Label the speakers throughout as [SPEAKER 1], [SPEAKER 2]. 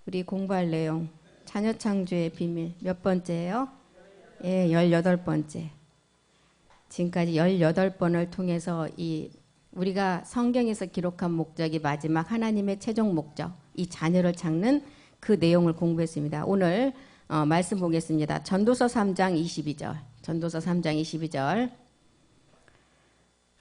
[SPEAKER 1] 우리 공부할 내용 자녀 창조의 비밀 몇 번째예요? 예, 18번째. 지금까지 18번을 통해서 우리가 성경에서 기록한 목적이 마지막 하나님의 최종 목적, 이 자녀를 찾는 그 내용을 공부했습니다. 오늘 말씀 보겠습니다. 전도서 3장 22절. 전도서 3장 22절.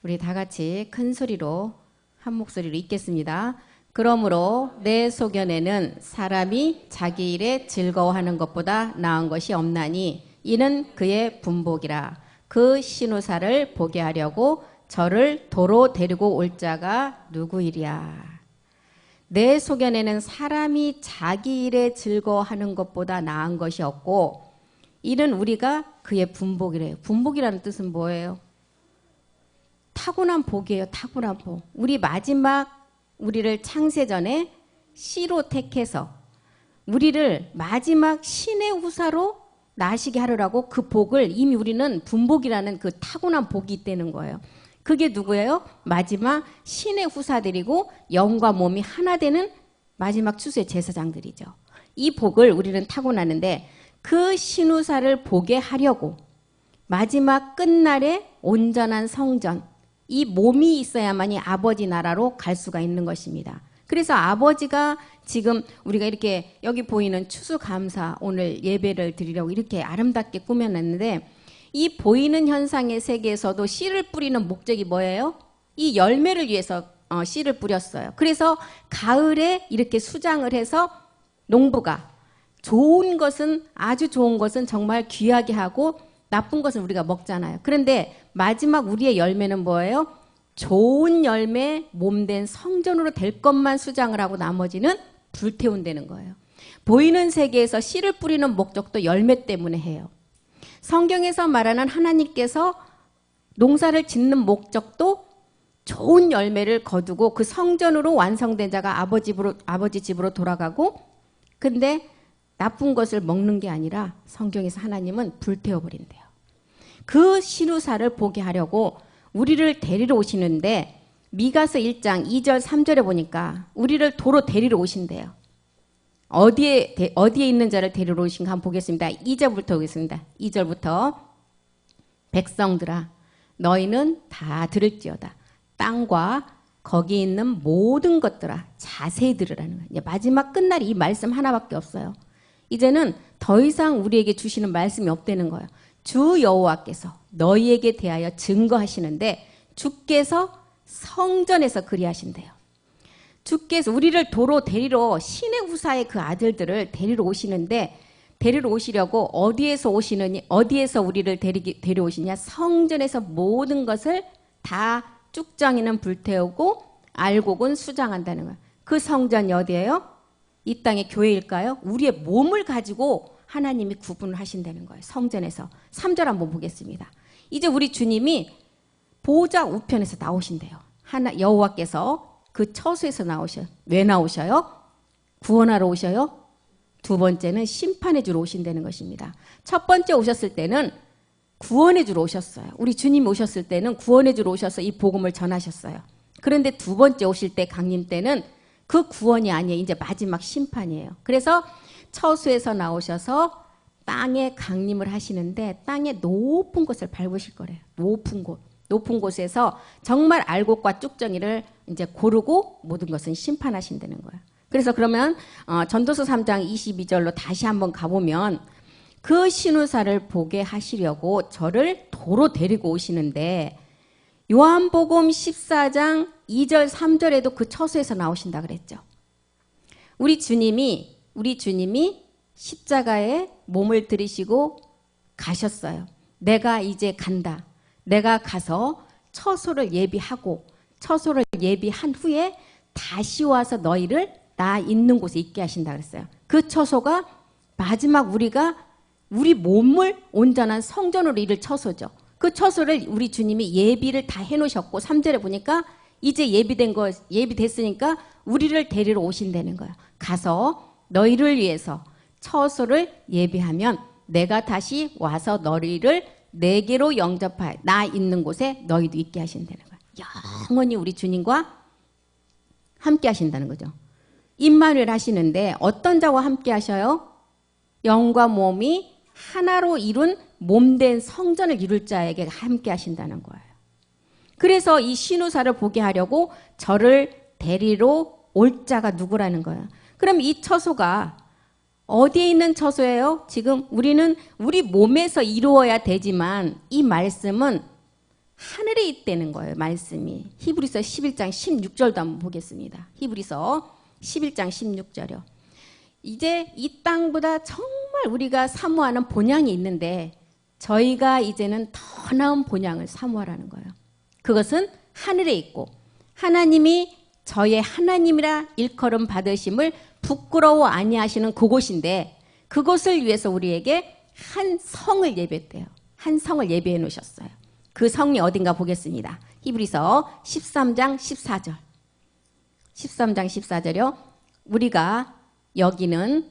[SPEAKER 1] 우리 다 같이 큰 소리로 한 목소리로 읽겠습니다. 그러므로 내 소견에는 사람이 자기 일에 즐거워하는 것보다 나은 것이 없나니 이는 그의 분복이라. 그 신우사를 보게 하려고 저를 도로 데리고 올 자가 누구이랴. 내 소견에는 사람이 자기 일에 즐거워하는 것보다 나은 것이 없고 이는 우리가 그의 분복이래요. 분복이라는 뜻은 뭐예요? 타고난 복이에요. 타고난 복. 우리 마지막 우리를 창세전에 씨로 택해서 우리를 마지막 신의 후사로 나시게 하려고 그 복을 이미 우리는 분복이라는 그 타고난 복이 있다는 거예요. 그게 누구예요? 마지막 신의 후사들이고 영과 몸이 하나 되는 마지막 추수의 제사장들이죠. 이 복을 우리는 타고나는데 그 신후사를 보게 하려고 마지막 끝날에 온전한 성전, 이 몸이 있어야만이 아버지 나라로 갈 수가 있는 것입니다. 그래서 아버지가 지금 우리가 이렇게 여기 보이는 추수감사 오늘 예배를 드리려고 이렇게 아름답게 꾸며냈는데 이 보이는 현상의 세계에서도 씨를 뿌리는 목적이 뭐예요? 이 열매를 위해서 씨를 뿌렸어요. 그래서 가을에 이렇게 수장을 해서 농부가 좋은 것은 아주 좋은 것은 정말 귀하게 하고 나쁜 것은 우리가 먹잖아요. 그런데 마지막 우리의 열매는 뭐예요? 좋은 열매 몸된 성전으로 될 것만 수장을 하고 나머지는 불태운다는 거예요. 보이는 세계에서 씨를 뿌리는 목적도 열매 때문에 해요. 성경에서 말하는 하나님께서 농사를 짓는 목적도 좋은 열매를 거두고 그 성전으로 완성된 자가 아버지 집으로 돌아가고 근데 나쁜 것을 먹는 게 아니라 성경에서 하나님은 불태워버린대요. 그 신우사를 보게 하려고 우리를 데리러 오시는데 미가서 1장 2절 3절에 보니까 우리를 도로 데리러 오신대요. 어디에 있는 자를 데리러 오신가 한번 보겠습니다. 2절부터 보겠습니다. 2절부터 백성들아 너희는 다 들을지어다. 땅과 거기 있는 모든 것들아 자세히 들으라는 거예요. 마지막 끝날이 이 말씀 하나밖에 없어요. 이제는 더 이상 우리에게 주시는 말씀이 없다는 거예요. 주 여호와께서 너희에게 대하여 증거하시는데 주께서 성전에서 그리하신대요. 주께서 우리를 도로 데리러 신의 후사의 그 아들들을 데리러 오시는데 데리러 오시려고 어디에서 우리를 데려오시냐? 성전에서 모든 것을 다 쭉정이는 불태우고 알곡은 수장한다는 거예요. 그 성전이 어디예요? 이 땅의 교회일까요? 우리의 몸을 가지고 하나님이 구분을 하신다는 거예요. 성전에서. 3절 한번 보겠습니다. 이제 우리 주님이 보좌 우편에서 나오신대요. 여호와께서 그 처소에서 나오셔요. 왜 나오셔요? 구원하러 오셔요. 두 번째는 심판해 주러 오신다는 것입니다. 첫 번째 오셨을 때는 구원해 주러 오셨어요. 우리 주님이 오셨을 때는 구원해 주러 오셔서 이 복음을 전하셨어요. 그런데 두 번째 오실 때 강림 때는 그 구원이 아니에요. 이제 마지막 심판이에요. 그래서 처소에서 나오셔서 땅에 강림을 하시는데 땅의 높은 곳을 밟으실 거래요. 높은 곳. 높은 곳에서 정말 알곡과 쭉정이를 이제 고르고 모든 것은 심판하신다는 거예요. 그래서 그러면 전도서 3장 22절로 다시 한번 가보면 그 신우사를 보게 하시려고 저를 도로 데리고 오시는데 요한복음 14장 2절 3절에도 그 처소에서 나오신다 그랬죠. 우리 주님이 십자가에 몸을 들이시고 가셨어요. 내가 이제 간다. 내가 가서 처소를 예비하고 처소를 예비한 후에 다시 와서 너희를 나 있는 곳에 있게 하신다 그랬어요. 그 처소가 마지막 우리 몸을 온전한 성전으로 이룰 처소죠. 그 처소를 우리 주님이 예비를 다 해놓으셨고 3절에 보니까 이제 예비됐으니까 우리를 데리러 오신다는 거예요. 가서 너희를 위해서 처소를 예비하면 내가 다시 와서 너희를 내게로 영접하여 나 있는 곳에 너희도 있게 하신다는 거예요. 영원히 우리 주님과 함께 하신다는 거죠. 임마누엘 하시는데 어떤 자와 함께 하셔요? 영과 몸이 하나로 이룬 몸된 성전을 이룰 자에게 함께 하신다는 거예요. 그래서 이 신우사를 보게 하려고 저를 데리러 올 자가 누구라는 거예요. 그럼 이 처소가 어디에 있는 처소예요? 지금 우리는 우리 몸에서 이루어야 되지만 이 말씀은 하늘에 있다는 거예요. 말씀이. 히브리서 11장 16절도 한번 보겠습니다. 히브리서 11장 16절이요. 이제 이 땅보다 정말 우리가 사모하는 본향이 있는데 저희가 이제는 더 나은 본향을 사모하라는 거예요. 그것은 하늘에 있고 하나님이 저의 하나님이라 일컬음 받으심을 부끄러워 아니하시는 그곳인데 그것을 위해서 우리에게 한 성을 예배했대요. 한 성을 예배해 놓으셨어요. 그 성이 어딘가 보겠습니다. 히브리서 13장 14절. 13장 14절이요. 우리가 여기는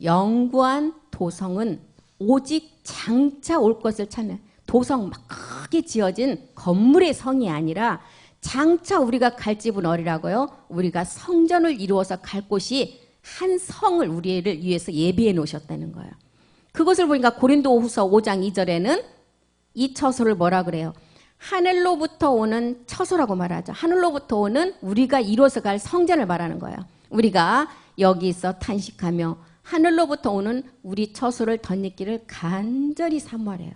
[SPEAKER 1] 영구한 도성은 오직 장차 올 것을 찾는 도성 막 크게 지어진 건물의 성이 아니라 장차 우리가 갈 집은 어디라고요? 우리가 성전을 이루어서 갈 곳이 한 성을 우리를 위해서 예비해 놓으셨다는 거예요. 그것을 보니까 고린도후서 5장 2절에는 이 처소를 뭐라 그래요? 하늘로부터 오는 처소라고 말하죠. 하늘로부터 오는 우리가 이루어서 갈 성전을 말하는 거예요. 우리가 여기서 탄식하며 하늘로부터 오는 우리 처소를 덧입기를 간절히 사모하래요.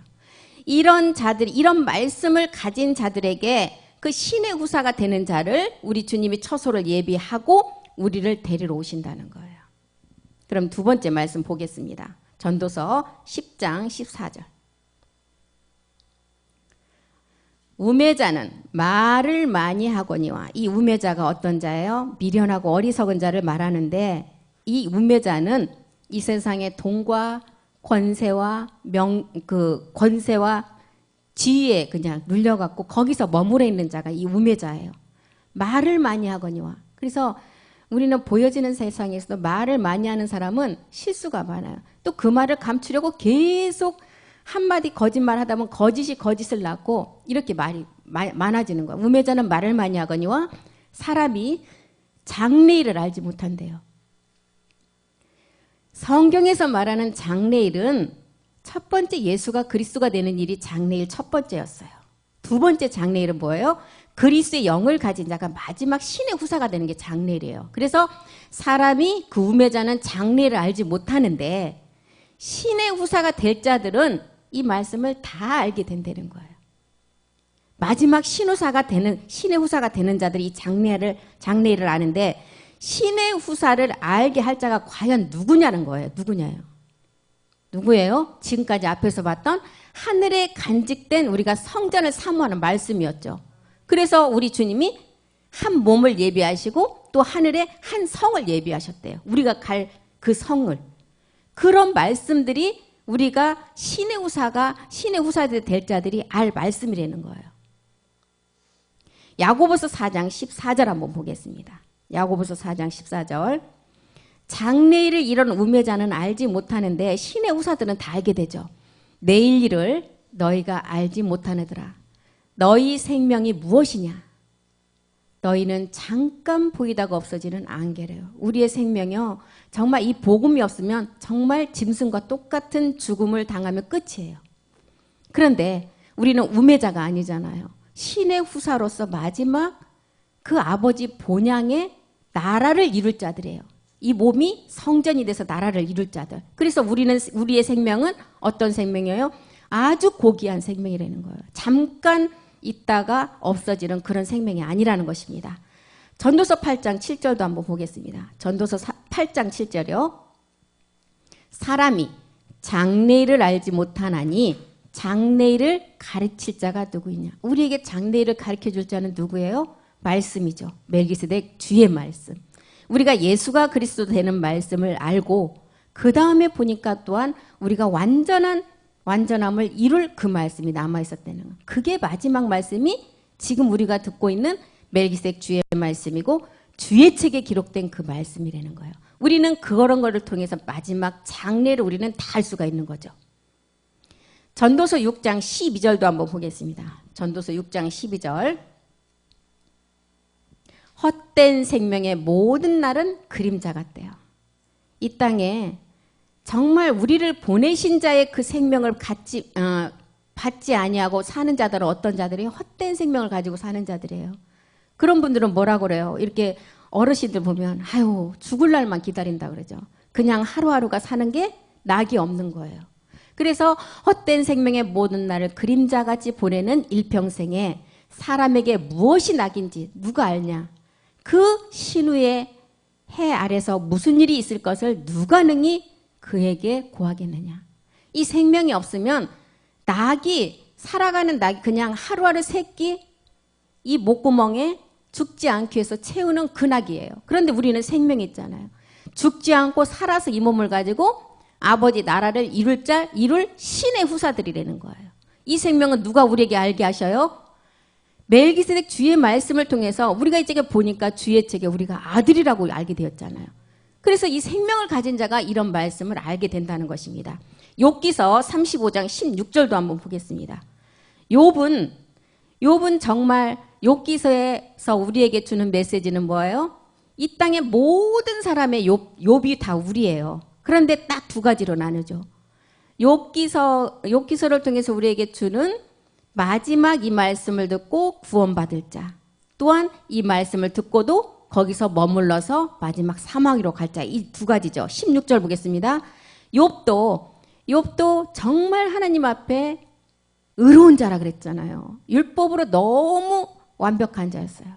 [SPEAKER 1] 이런 자들, 이런 말씀을 가진 자들에게 그 신의 후사가 되는 자를 우리 주님이 처소를 예비하고 우리를 데리러 오신다는 거예요. 그럼 두 번째 말씀 보겠습니다. 전도서 10장 14절. 우매자는 말을 많이 하거니와, 이 우매자가 어떤 자예요? 미련하고 어리석은 자를 말하는데 이 우매자는 이 세상의 돈과 권세와 권세와 지위에 그냥 눌려갖고 거기서 머무르 있는 자가 이 우매자예요. 말을 많이 하거니와. 그래서 우리는 보여지는 세상에서도 말을 많이 하는 사람은 실수가 많아요. 또 그 말을 감추려고 계속 한마디 거짓말 하다 보면 거짓이 거짓을 낳고 이렇게 말이 많아지는 거예요. 우매자는 말을 많이 하거니와 사람이 장래일을 알지 못한대요. 성경에서 말하는 장래일은 첫 번째 예수가 그리스도가 되는 일이 장래일 첫 번째였어요. 두 번째 장래일은 뭐예요? 그리스도의 영을 가진 자가 마지막 신의 후사가 되는 게 장래일이에요. 그래서 사람이 그 우매자는 장래일을 알지 못하는데 신의 후사가 될 자들은 이 말씀을 다 알게 된다는 거예요. 마지막 신의 후사가 되는 자들이 이 장래일을 아는데 신의 후사를 알게 할 자가 과연 누구냐는 거예요. 누구예요? 지금까지 앞에서 봤던 하늘에 간직된 우리가 성전을 사모하는 말씀이었죠. 그래서 우리 주님이 한 몸을 예비하시고 또 하늘에 한 성을 예비하셨대요. 우리가 갈 그 성을. 그런 말씀들이 우리가 신의 후사들 될 자들이 알 말씀이라는 거예요. 야고보서 4장 14절 한번 보겠습니다. 야고보서 4장 14절. 장래일을 이런 우매자는 알지 못하는데 신의 후사들은 다 알게 되죠. 내일 일을 너희가 알지 못하느더라. 너희 생명이 무엇이냐? 너희는 잠깐 보이다가 없어지는 안개래요. 우리의 생명이요. 정말 이 복음이 없으면 정말 짐승과 똑같은 죽음을 당하면 끝이에요. 그런데 우리는 우매자가 아니잖아요. 신의 후사로서 마지막 그 아버지 본향의 나라를 이룰 자들이에요. 이 몸이 성전이 돼서 나라를 이룰 자들. 그래서 우리의 생명은 어떤 생명이에요? 아주 고귀한 생명이라는 거예요. 잠깐 있다가 없어지는 그런 생명이 아니라는 것입니다. 전도서 8장 7절도 한번 보겠습니다. 전도서 8장 7절이요. 사람이 장래일을 알지 못하나니 장래일을 가르칠 자가 누구이냐. 우리에게 장래일을 가르쳐줄 자는 누구예요? 말씀이죠. 멜기세덱 주의 말씀. 우리가 예수가 그리스도 되는 말씀을 알고 그 다음에 보니까 또한 우리가 완전함을 이룰 그 말씀이 남아있었다는 거예요. 그게 마지막 말씀이 지금 우리가 듣고 있는 멜기세덱 주의 말씀이고 주의 책에 기록된 그 말씀이라는 거예요. 우리는 그런 거를 통해서 마지막 장래를 우리는 다 알 수가 있는 거죠. 전도서 6장 12절도 한번 보겠습니다. 전도서 6장 12절. 헛된 생명의 모든 날은 그림자 같대요. 이 땅에 정말 우리를 보내신 자의 그 생명을 받지 아니하고 사는 자들은 어떤 자들이 헛된 생명을 가지고 사는 자들이에요. 그런 분들은 뭐라고 그래요? 이렇게 어르신들 보면 아유 죽을 날만 기다린다 그러죠. 그냥 하루하루가 사는 게 낙이 없는 거예요. 그래서 헛된 생명의 모든 날을 그림자같이 보내는 일평생에 사람에게 무엇이 낙인지 누가 알냐? 그 신우의 해 아래서 무슨 일이 있을 것을 누가 능히 그에게 고하겠느냐? 이 생명이 없으면 살아가는 낙이 그냥 하루하루 새끼 이 목구멍에 죽지 않기 위해서 채우는 그 낙이에요. 그런데 우리는 생명이 있잖아요. 죽지 않고 살아서 이 몸을 가지고 아버지 나라를 이룰 신의 후사들이라는 거예요. 이 생명은 누가 우리에게 알게 하셔요? 멜기세덱 주의 말씀을 통해서 우리가 이제 보니까 주의 책에 우리가 아들이라고 알게 되었잖아요. 그래서 이 생명을 가진 자가 이런 말씀을 알게 된다는 것입니다. 욥기서 35장 16절도 한번 보겠습니다. 욥은 정말 욥기서에서 우리에게 주는 메시지는 뭐예요? 이 땅의 모든 사람의 욥이 다 우리예요. 그런데 딱 두 가지로 나누죠. 욥기서를 통해서 우리에게 주는 마지막 이 말씀을 듣고 구원받을 자, 또한 이 말씀을 듣고도 거기서 머물러서 마지막 사망으로 갈 자, 이 두 가지죠. 16절 보겠습니다. 욥도 정말 하나님 앞에 의로운 자라 그랬잖아요. 율법으로 너무 완벽한 자였어요.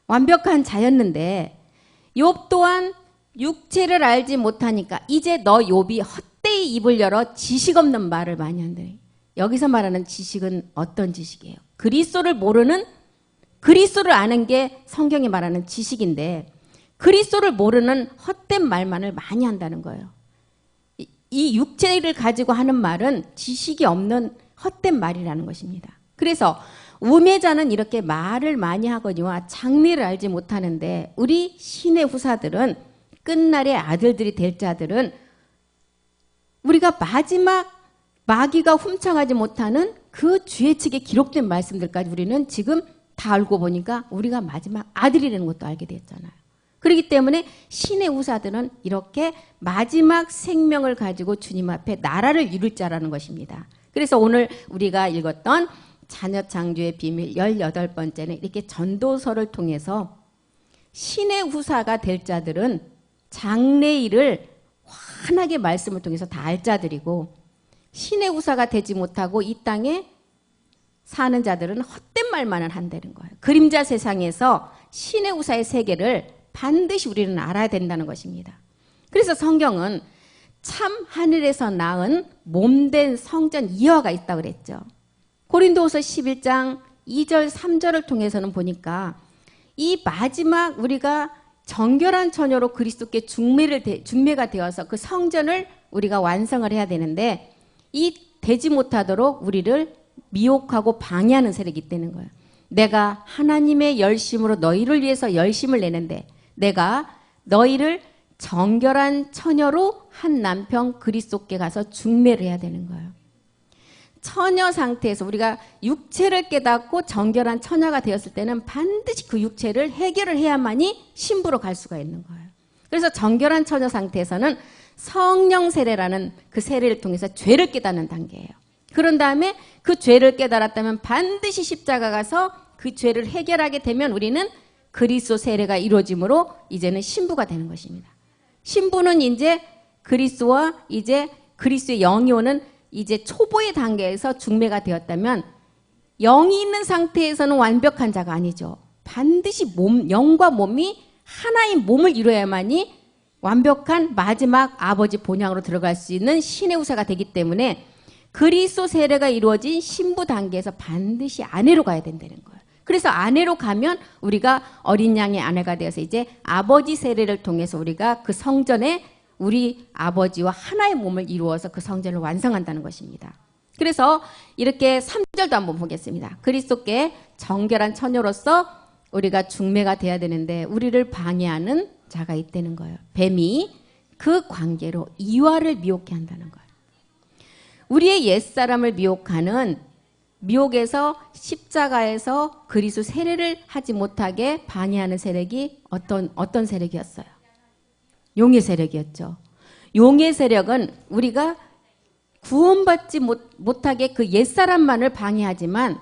[SPEAKER 1] 완벽한 자였는데 욥 또한 육체를 알지 못하니까 이제 너 욥이 헛되이 입을 열어 지식 없는 말을 많이 한대. 여기서 말하는 지식은 어떤 지식이에요? 그리스도를 아는 게 성경이 말하는 지식인데 그리스도를 모르는 헛된 말만을 많이 한다는 거예요. 이 육체를 가지고 하는 말은 지식이 없는 헛된 말이라는 것입니다. 그래서 우매자는 이렇게 말을 많이 하거니와 장래를 알지 못하는데 우리 신의 후사들은 끝날의 아들들이 될 자들은 우리가 마지막 마귀가 훔쳐가지 못하는 그 주의 책에 기록된 말씀들까지 우리는 지금 다 알고 보니까 우리가 마지막 아들이라는 것도 알게 됐잖아요. 그렇기 때문에 신의 후사들은 이렇게 마지막 생명을 가지고 주님 앞에 나라를 이룰 자라는 것입니다. 그래서 오늘 우리가 읽었던 자녀 창조의 비밀 18번째는 이렇게 전도서를 통해서 신의 후사가 될 자들은 장래일을 환하게 말씀을 통해서 다 알 자들이고 신의 후사가 되지 못하고 이 땅에 사는 자들은 헛된 말만을 한다는 거예요. 그림자 세상에서 신의 후사의 세계를 반드시 우리는 알아야 된다는 것입니다. 그래서 성경은 참 하늘에서 낳은 몸된 성전 이화가 있다고 그랬죠. 고린도후서 11장 2절 3절을 통해서는 보니까 이 마지막 우리가 정결한 처녀로 그리스도께 중매가 되어서 그 성전을 우리가 완성을 해야 되는데 이 되지 못하도록 우리를 미혹하고 방해하는 세력이 있다는 거예요. 내가 하나님의 열심으로 너희를 위해서 열심을 내는데 내가 너희를 정결한 처녀로 한 남편 그리스도께 가서 중매를 해야 되는 거예요. 처녀 상태에서 우리가 육체를 깨닫고 정결한 처녀가 되었을 때는 반드시 그 육체를 해결을 해야만이 신부로 갈 수가 있는 거예요. 그래서 정결한 처녀 상태에서는 성령 세례라는 그 세례를 통해서 죄를 깨닫는 단계예요. 그런 다음에 그 죄를 깨달았다면 반드시 십자가 가서 그 죄를 해결하게 되면 우리는 그리스도 세례가 이루어짐으로 이제는 신부가 되는 것입니다. 신부는 이제 그리스도와 이제 그리스도의 영이 오는 이제 초보의 단계에서 중매가 되었다면 영이 있는 상태에서는 완벽한 자가 아니죠. 반드시 영과 몸이 하나인 몸을 이루어야만이 완벽한 마지막 아버지 본향으로 들어갈 수 있는 신의 후사가 되기 때문에 그리스도 세례가 이루어진 신부 단계에서 반드시 아내로 가야 된다는 거예요. 그래서 아내로 가면 우리가 어린 양의 아내가 되어서 이제 아버지 세례를 통해서 우리가 그 성전에 우리 아버지와 하나의 몸을 이루어서 그 성전을 완성한다는 것입니다. 그래서 이렇게 3절도 한번 보겠습니다. 그리스도께 정결한 처녀로서 우리가 중매가 돼야 되는데 우리를 방해하는 자가 있다는 거예요. 뱀이 그 관계로 이화를 미혹해 한다는 거예요. 우리의 옛사람을 미혹하는 미혹에서 십자가에서 그리스도 세례를 하지 못하게 방해하는 세력이 어떤 세력이었어요? 용의 세력이었죠. 용의 세력은 우리가 구원받지 못하게 그 옛사람만을 방해하지만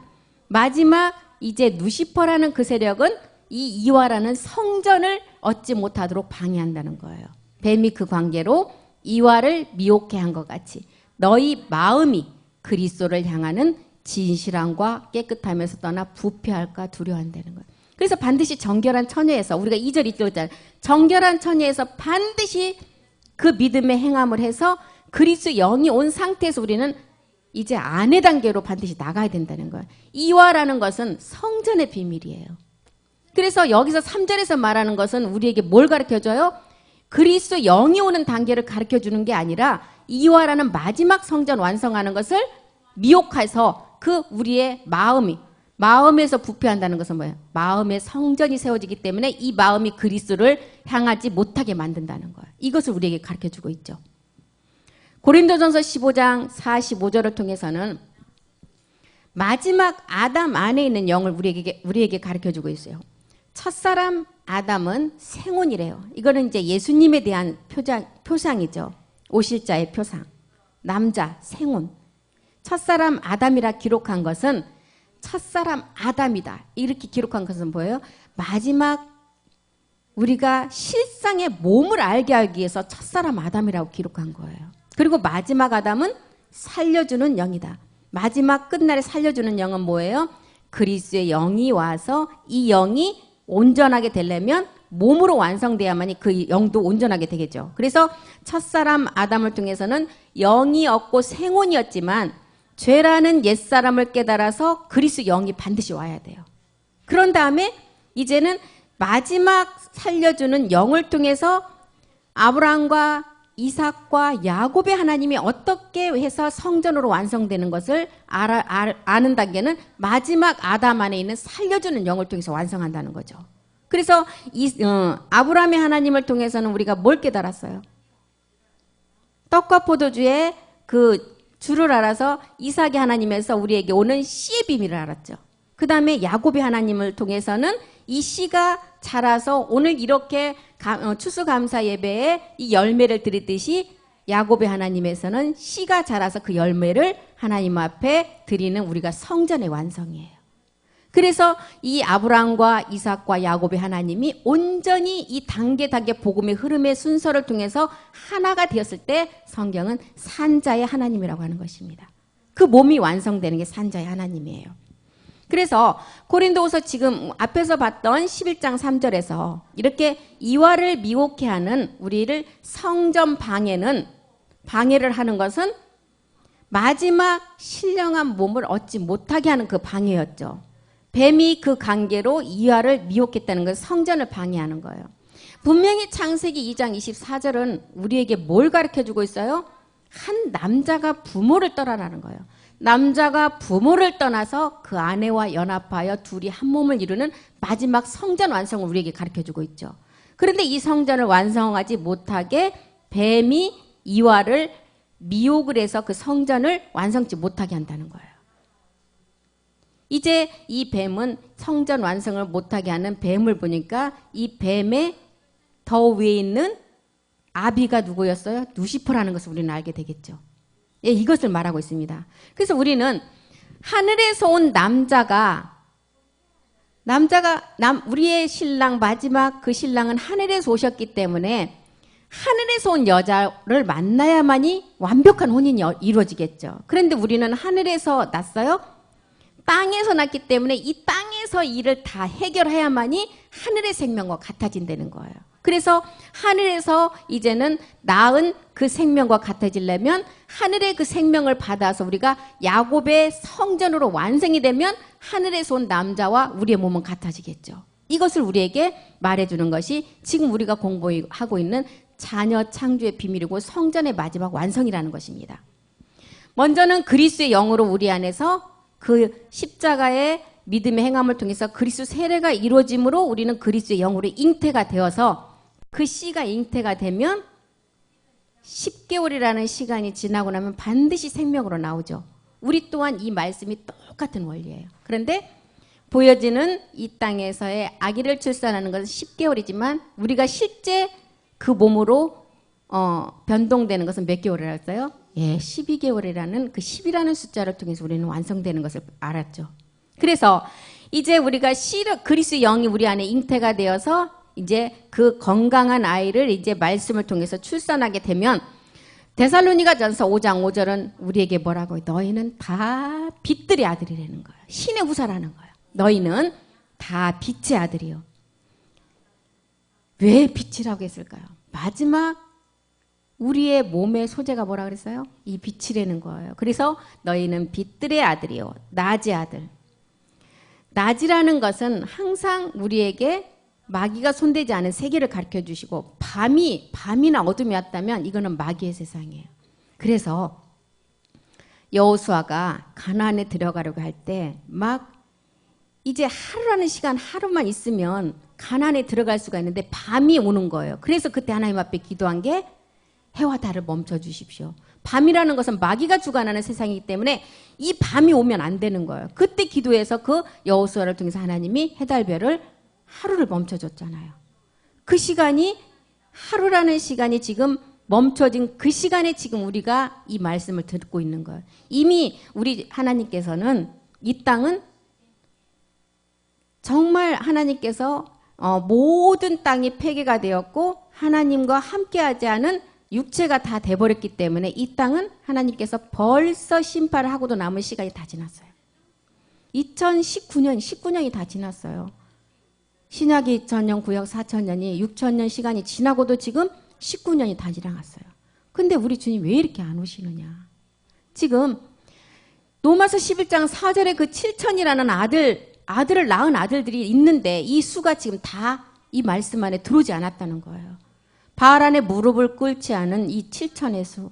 [SPEAKER 1] 마지막 이제 누시퍼라는 그 세력은 이 이와라는 성전을 얻지 못하도록 방해한다는 거예요. 뱀이 그 관계로 이와를 미혹해 한 것 같이 너희 마음이 그리스도를 향하는 진실함과 깨끗함에서 떠나 부패할까 두려워한다는 거예요. 그래서 반드시 정결한 처녀에서 우리가 2절 읽었잖아요. 정결한 처녀에서 반드시 그 믿음의 행함을 해서 그리스도 영이 온 상태에서 우리는 이제 아내 단계로 반드시 나가야 된다는 거예요. 이와라는 것은 성전의 비밀이에요. 그래서 여기서 3절에서 말하는 것은 우리에게 뭘 가르쳐줘요? 그리스도 영이 오는 단계를 가르쳐주는 게 아니라 이와라는 마지막 성전 완성하는 것을 미혹해서 그 우리의 마음에서 부패한다는 것은 뭐예요? 마음의 성전이 세워지기 때문에 이 마음이 그리스도를 향하지 못하게 만든다는 거예요. 이것을 우리에게 가르쳐주고 있죠. 고린도전서 15장 45절을 통해서는 마지막 아담 안에 있는 영을 우리에게 가르쳐주고 있어요. 첫사람 아담은 생혼이래요. 이거는 이제 예수님에 대한 표상이죠. 오실 자의 표상. 남자, 생혼. 첫사람 아담이라 기록한 것은 첫사람 아담이다. 이렇게 기록한 것은 뭐예요? 마지막 우리가 실상의 몸을 알게 하기 위해서 첫사람 아담이라고 기록한 거예요. 그리고 마지막 아담은 살려주는 영이다. 마지막 끝날에 살려주는 영은 뭐예요? 그리스도의 영이 와서 이 영이 온전하게 되려면 몸으로 완성돼야만이 그 영도 온전하게 되겠죠. 그래서 첫사람 아담을 통해서는 영이 없고 생혼이었지만 죄라는 옛사람을 깨달아서 그리스도 영이 반드시 와야 돼요. 그런 다음에 이제는 마지막 살려주는 영을 통해서 아브라함과 이삭과 야곱의 하나님이 어떻게 해서 성전으로 완성되는 것을 아는 단계는 마지막 아담 안에 있는 살려주는 영을 통해서 완성한다는 거죠. 그래서 아브라함의 하나님을 통해서는 우리가 뭘 깨달았어요? 떡과 포도주의 그 주를 알아서 이삭의 하나님에서 우리에게 오는 씨의 비밀을 알았죠. 그 다음에 야곱의 하나님을 통해서는 이 씨가 자라서 오늘 이렇게 추수감사 예배에 이 열매를 드리듯이 야곱의 하나님에서는 씨가 자라서 그 열매를 하나님 앞에 드리는 우리가 성전의 완성이에요. 그래서 이 아브라함과 이삭과 야곱의 하나님이 온전히 이 단계 복음의 흐름의 순서를 통해서 하나가 되었을 때 성경은 산자의 하나님이라고 하는 것입니다. 그 몸이 완성되는 게 산자의 하나님이에요. 그래서 고린도후서 지금 앞에서 봤던 11장 3절에서 이렇게 이와를 미혹해 하는 우리를 성전 방해를 하는 것은 마지막 신령한 몸을 얻지 못하게 하는 그 방해였죠. 뱀이 그 관계로 이와를 미혹했다는 것은 성전을 방해하는 거예요. 분명히 창세기 2장 24절은 우리에게 뭘 가르쳐주고 있어요? 한 남자가 부모를 떠나라는 거예요. 남자가 부모를 떠나서 그 아내와 연합하여 둘이 한 몸을 이루는 마지막 성전 완성을 우리에게 가르쳐주고 있죠. 그런데 이 성전을 완성하지 못하게 뱀이 이와를 미혹을 해서 그 성전을 완성치 못하게 한다는 거예요. 이제 이 뱀은 성전 완성을 못하게 하는 뱀을 보니까 이 뱀의 더 위에 있는 아비가 누구였어요? 누시퍼라는 것을 우리는 알게 되겠죠. 예, 이것을 말하고 있습니다. 그래서 우리는 하늘에서 온 우리의 신랑 마지막 그 신랑은 하늘에서 오셨기 때문에 하늘에서 온 여자를 만나야만이 완벽한 혼인이 이루어지겠죠. 그런데 우리는 하늘에서 났어요? 땅에서 났기 때문에 이 땅에서 일을 다 해결해야만이 하늘의 생명과 같아진다는 거예요. 그래서 하늘에서 이제는 낳은 그 생명과 같아지려면 하늘의 그 생명을 받아서 우리가 야곱의 성전으로 완성이 되면 하늘에서 온 남자와 우리의 몸은 같아지겠죠. 이것을 우리에게 말해주는 것이 지금 우리가 공부하고 있는 자녀 창조의 비밀이고 성전의 마지막 완성이라는 것입니다. 먼저는 그리스도의 영으로 우리 안에서 그 십자가의 믿음의 행함을 통해서 그리스도 세례가 이루어짐으로 우리는 그리스도의 영으로 잉태가 되어서 그 씨가 잉태가 되면 10개월이라는 시간이 지나고 나면 반드시 생명으로 나오죠. 우리 또한 이 말씀이 똑같은 원리예요. 그런데 보여지는 이 땅에서의 아기를 출산하는 것은 10개월이지만 우리가 실제 그 몸으로 변동되는 것은 몇 개월이라 했어요? 예, 12개월이라는 그 10이라는 숫자를 통해서 우리는 완성되는 것을 알았죠. 그래서 이제 우리가 그리스도의 영이 우리 안에 잉태가 되어서 이제 그 건강한 아이를 이제 말씀을 통해서 출산하게 되면 데살로니가전서 5장 5절은 우리에게 뭐라고 해요? 너희는 다 빛들의 아들이라는 거예요. 신의 후사라는 거예요. 너희는 다 빛의 아들이요. 왜 빛이라고 했을까요? 마지막 우리의 몸의 소재가 뭐라 그랬어요? 이 빛이라는 거예요. 그래서 너희는 빛들의 아들이요. 낮의 아들. 낮이라는 것은 항상 우리에게 마귀가 손대지 않은 세계를 가르쳐 주시고 밤이나 어둠이 왔다면 이거는 마귀의 세상이에요. 그래서 여호수아가 가나안에 들어가려고 할 때 막 이제 하루라는 시간 하루만 있으면 가나안에 들어갈 수가 있는데 밤이 오는 거예요. 그래서 그때 하나님 앞에 기도한 게 해와 달을 멈춰 주십시오. 밤이라는 것은 마귀가 주관하는 세상이기 때문에 이 밤이 오면 안 되는 거예요. 그때 기도해서 그 여호수아를 통해서 하나님이 해달별을 하루를 멈춰줬잖아요. 그 시간이 하루라는 시간이 지금 멈춰진 그 시간에 지금 우리가 이 말씀을 듣고 있는 거예요. 이미 우리 하나님께서는 이 땅은 정말 하나님께서 모든 땅이 폐괴가 되었고 하나님과 함께하지 않은 육체가 다 돼버렸기 때문에 이 땅은 하나님께서 벌써 심판을 하고도 남은 시간이 다 지났어요. 19년이 다 지났어요. 신약이 2000년, 구약 4000년이 6000년 시간이 지나고도 지금 19년이 다 지나갔어요. 근데 우리 주님 왜 이렇게 안 오시느냐. 지금 로마서 11장 4절에 그 7000이라는 아들을 낳은 아들들이 있는데 이 수가 지금 다 이 말씀 안에 들어오지 않았다는 거예요. 바알 안에 무릎을 꿇지 않은 이 7000의 수.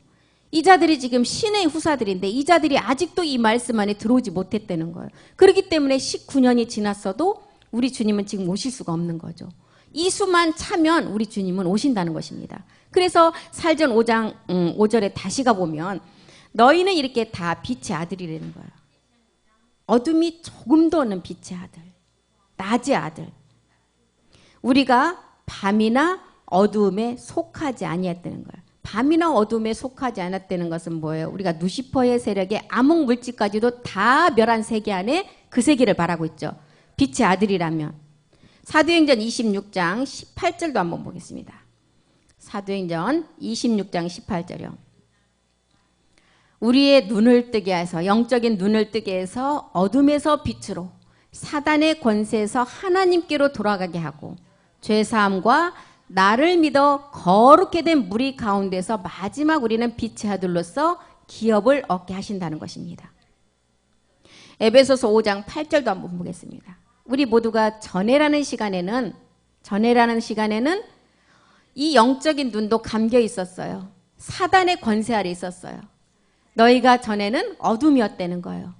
[SPEAKER 1] 이 자들이 지금 신의 후사들인데 이 자들이 아직도 이 말씀 안에 들어오지 못했다는 거예요. 그렇기 때문에 19년이 지났어도 우리 주님은 지금 오실 수가 없는 거죠. 이 수만 차면 우리 주님은 오신다는 것입니다. 그래서 살전 5장 5절에 다시 가보면 너희는 이렇게 다 빛의 아들이라는 거예요. 어둠이 조금도 없는 빛의 아들, 낮의 아들. 우리가 밤이나 어두움에 속하지 아니했다는 거예요. 밤이나 어둠에 속하지 않았다는 것은 뭐예요? 우리가 누시퍼의 세력의 암흑 물질까지도 다 멸한 세계 안에 그 세계를 바라고 있죠. 빛의 아들이라면. 사도행전 26장 18절도 한번 보겠습니다. 사도행전 26장 18절이요. 우리의 눈을 뜨게 해서 영적인 눈을 뜨게 해서 어둠에서 빛으로 사단의 권세에서 하나님께로 돌아가게 하고 죄사함과 나를 믿어 거룩게 된 무리 가운데서 마지막 우리는 빛의 아들로서 기업을 얻게 하신다는 것입니다. 에베소서 5장 8절도 한번 보겠습니다. 우리 모두가 전에라는 시간에는 이 영적인 눈도 감겨 있었어요. 사단의 권세 아래 있었어요. 너희가 전에는 어둠이었다는 거예요.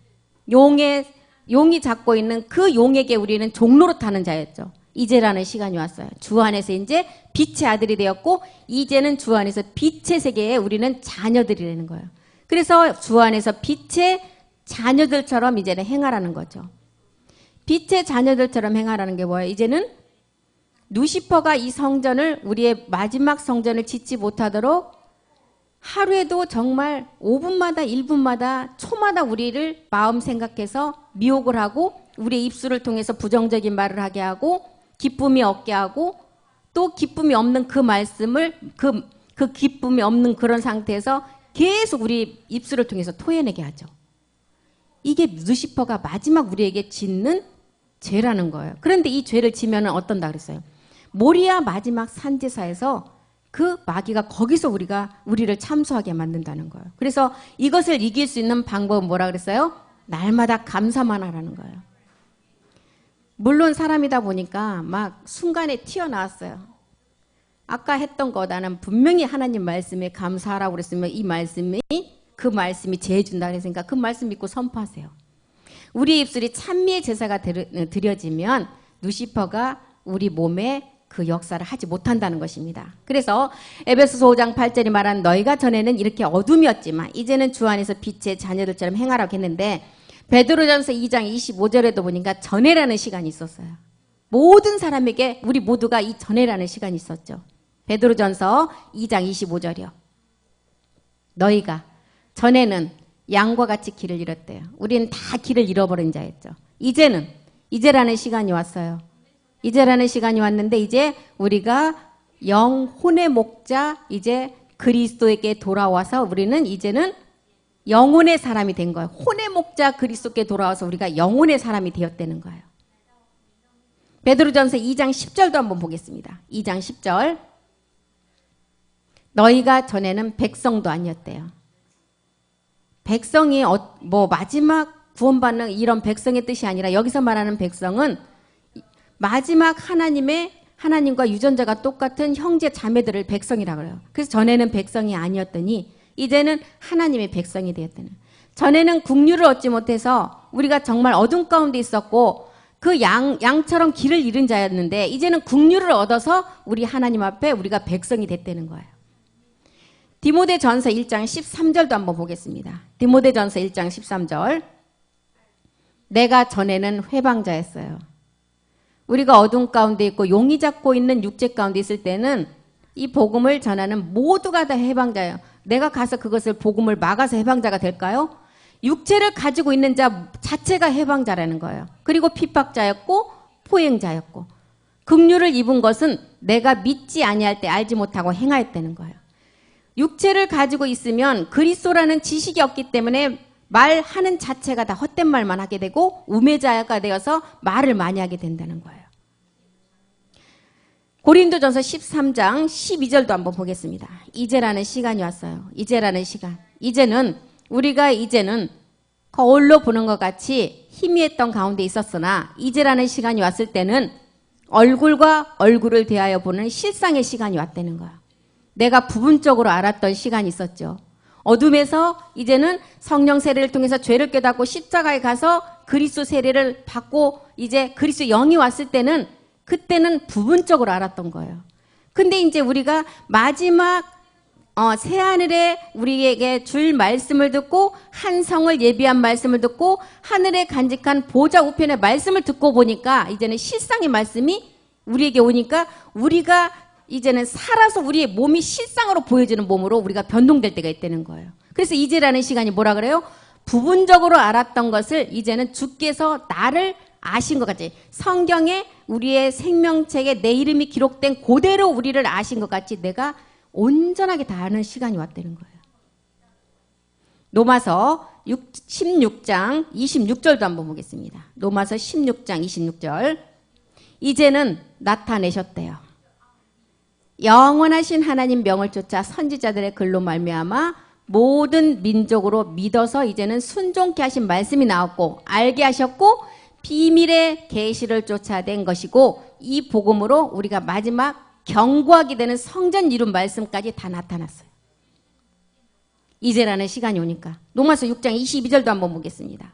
[SPEAKER 1] 용이 잡고 있는 그 용에게 우리는 종노릇하는 자였죠. 이제라는 시간이 왔어요. 주 안에서 이제 빛의 아들이 되었고 이제는 주 안에서 빛의 세계에 우리는 자녀들이라는 거예요. 그래서 주 안에서 빛의 자녀들처럼 이제는 행하라는 거죠. 빛의 자녀들처럼 행하라는 게 뭐예요? 이제는 누시퍼가 이 성전을 우리의 마지막 성전을 짓지 못하도록 하루에도 정말 5분마다 1분마다 초마다 우리를 마음 생각해서 미혹을 하고 우리의 입술을 통해서 부정적인 말을 하게 하고 기쁨이 없게 하고 또 기쁨이 없는 그 말씀을 그 기쁨이 없는 그런 상태에서 계속 우리 입술을 통해서 토해내게 하죠. 이게 루시퍼가 마지막 우리에게 짓는 죄라는 거예요. 그런데 이 죄를 지면은 어떤다 그랬어요? 모리아 마지막 산제사에서 그 마귀가 거기서 우리를 참소하게 만든다는 거예요. 그래서 이것을 이길 수 있는 방법은 뭐라 그랬어요? 날마다 감사만 하라는 거예요. 물론 사람이다 보니까 막 순간에 튀어나왔어요. 아까 했던 거 나는 분명히 하나님 말씀에 감사하라고 그랬으면 그 말씀이 죄 준다 그랬으니까 그 말씀 믿고 선포하세요. 우리 입술이 찬미의 제사가 드려지면 누시퍼가 우리 몸에 그 역사를 하지 못한다는 것입니다. 그래서 에베소서 5장 8절이 말한 너희가 전에는 이렇게 어둠이었지만 이제는 주 안에서 빛의 자녀들처럼 행하라고 했는데 베드로전서 2장 25절에도 보니까 전에라는 시간이 있었어요. 모든 사람에게 우리 모두가 이 전에라는 시간이 있었죠. 베드로전서 2장 25절이요. 너희가 전에는 양과 같이 길을 잃었대요. 우리는 다 길을 잃어버린 자였죠. 이제라는 시간이 왔어요. 이제라는 시간이 왔는데 이제 우리가 영혼의 목자 이제 그리스도에게 돌아와서 우리는 이제는 영혼의 사람이 된 거예요. 혼의 목자 그리스도께 돌아와서 우리가 영혼의 사람이 되었다는 거예요. 베드로전서 2장 10절도 한번 보겠습니다. 2장 10절. 너희가 전에는 백성도 아니었대요. 백성이 마지막 구원받는 이런 백성의 뜻이 아니라 여기서 말하는 백성은 마지막 하나님과 유전자가 똑같은 형제 자매들을 백성이라고 그래요. 그래서 전에는 백성이 아니었더니 이제는 하나님의 백성이 되었다는. 전에는 국류를 얻지 못해서 우리가 정말 어둠 가운데 있었고 그 양처럼 길을 잃은 자였는데 이제는 국류를 얻어서 우리 하나님 앞에 우리가 백성이 됐다는 거예요. 디모데전서 1장 13절도 한번 보겠습니다. 디모데전서 1장 13절. 내가 전에는 회방자였어요. 우리가 어둠 가운데 있고 용이 잡고 있는 육체 가운데 있을 때는 이 복음을 전하는 모두가 다 해방자예요. 내가 가서 그것을 복음을 막아서 해방자가 될까요? 육체를 가지고 있는 자 자체가 해방자라는 거예요. 그리고 핍박자였고 포행자였고 긍휼을 입은 것은 내가 믿지 아니할 때 알지 못하고 행하였다는 거예요. 육체를 가지고 있으면 그리스도라는 지식이 없기 때문에 말하는 자체가 다 헛된 말만 하게 되고 우매자가 되어서 말을 많이 하게 된다는 거예요. 고린도전서 13장 12절도 한번 보겠습니다. 이제라는 시간이 왔어요. 이제라는 시간. 우리가 이제는 거울로 보는 것 같이 희미했던 가운데 있었으나 이제라는 시간이 왔을 때는 얼굴과 얼굴을 대하여 보는 실상의 시간이 왔다는 거예요. 내가 부분적으로 알았던 시간이 있었죠. 어둠에서 이제는 성령 세례를 통해서 죄를 깨닫고 십자가에 가서 그리스도 세례를 받고 이제 그리스도 영이 왔을 때는 그때는 부분적으로 알았던 거예요. 근데 이제 우리가 마지막 새하늘에 우리에게 줄 말씀을 듣고 한 성을 예비한 말씀을 듣고 하늘에 간직한 보좌 우편의 말씀을 듣고 보니까 이제는 실상의 말씀이 우리에게 오니까 우리가 이제는 살아서 우리의 몸이 실상으로 보여지는 몸으로 우리가 변동될 때가 있다는 거예요. 그래서 이제라는 시간이 뭐라 그래요? 부분적으로 알았던 것을 이제는 주께서 나를 아신 것 같이 성경에 우리의 생명책에 내 이름이 기록된 그대로 우리를 아신 것 같이 내가 온전하게 다 아는 시간이 왔다는 거예요. 로마서 16장 26절도 한번 보겠습니다. 로마서 16장 26절. 이제는 나타내셨대요. 영원하신 하나님 명을 쫓아 선지자들의 글로 말미암아 모든 민족으로 믿어서 이제는 순종케 하신 말씀이 나왔고 알게 하셨고 비밀의 계시를 쫓아낸 것이고 이 복음으로 우리가 마지막 경고하게 되는 성전 이룬 말씀까지 다 나타났어요. 이제라는 시간이 오니까 로마서 6장 22절도 한번 보겠습니다.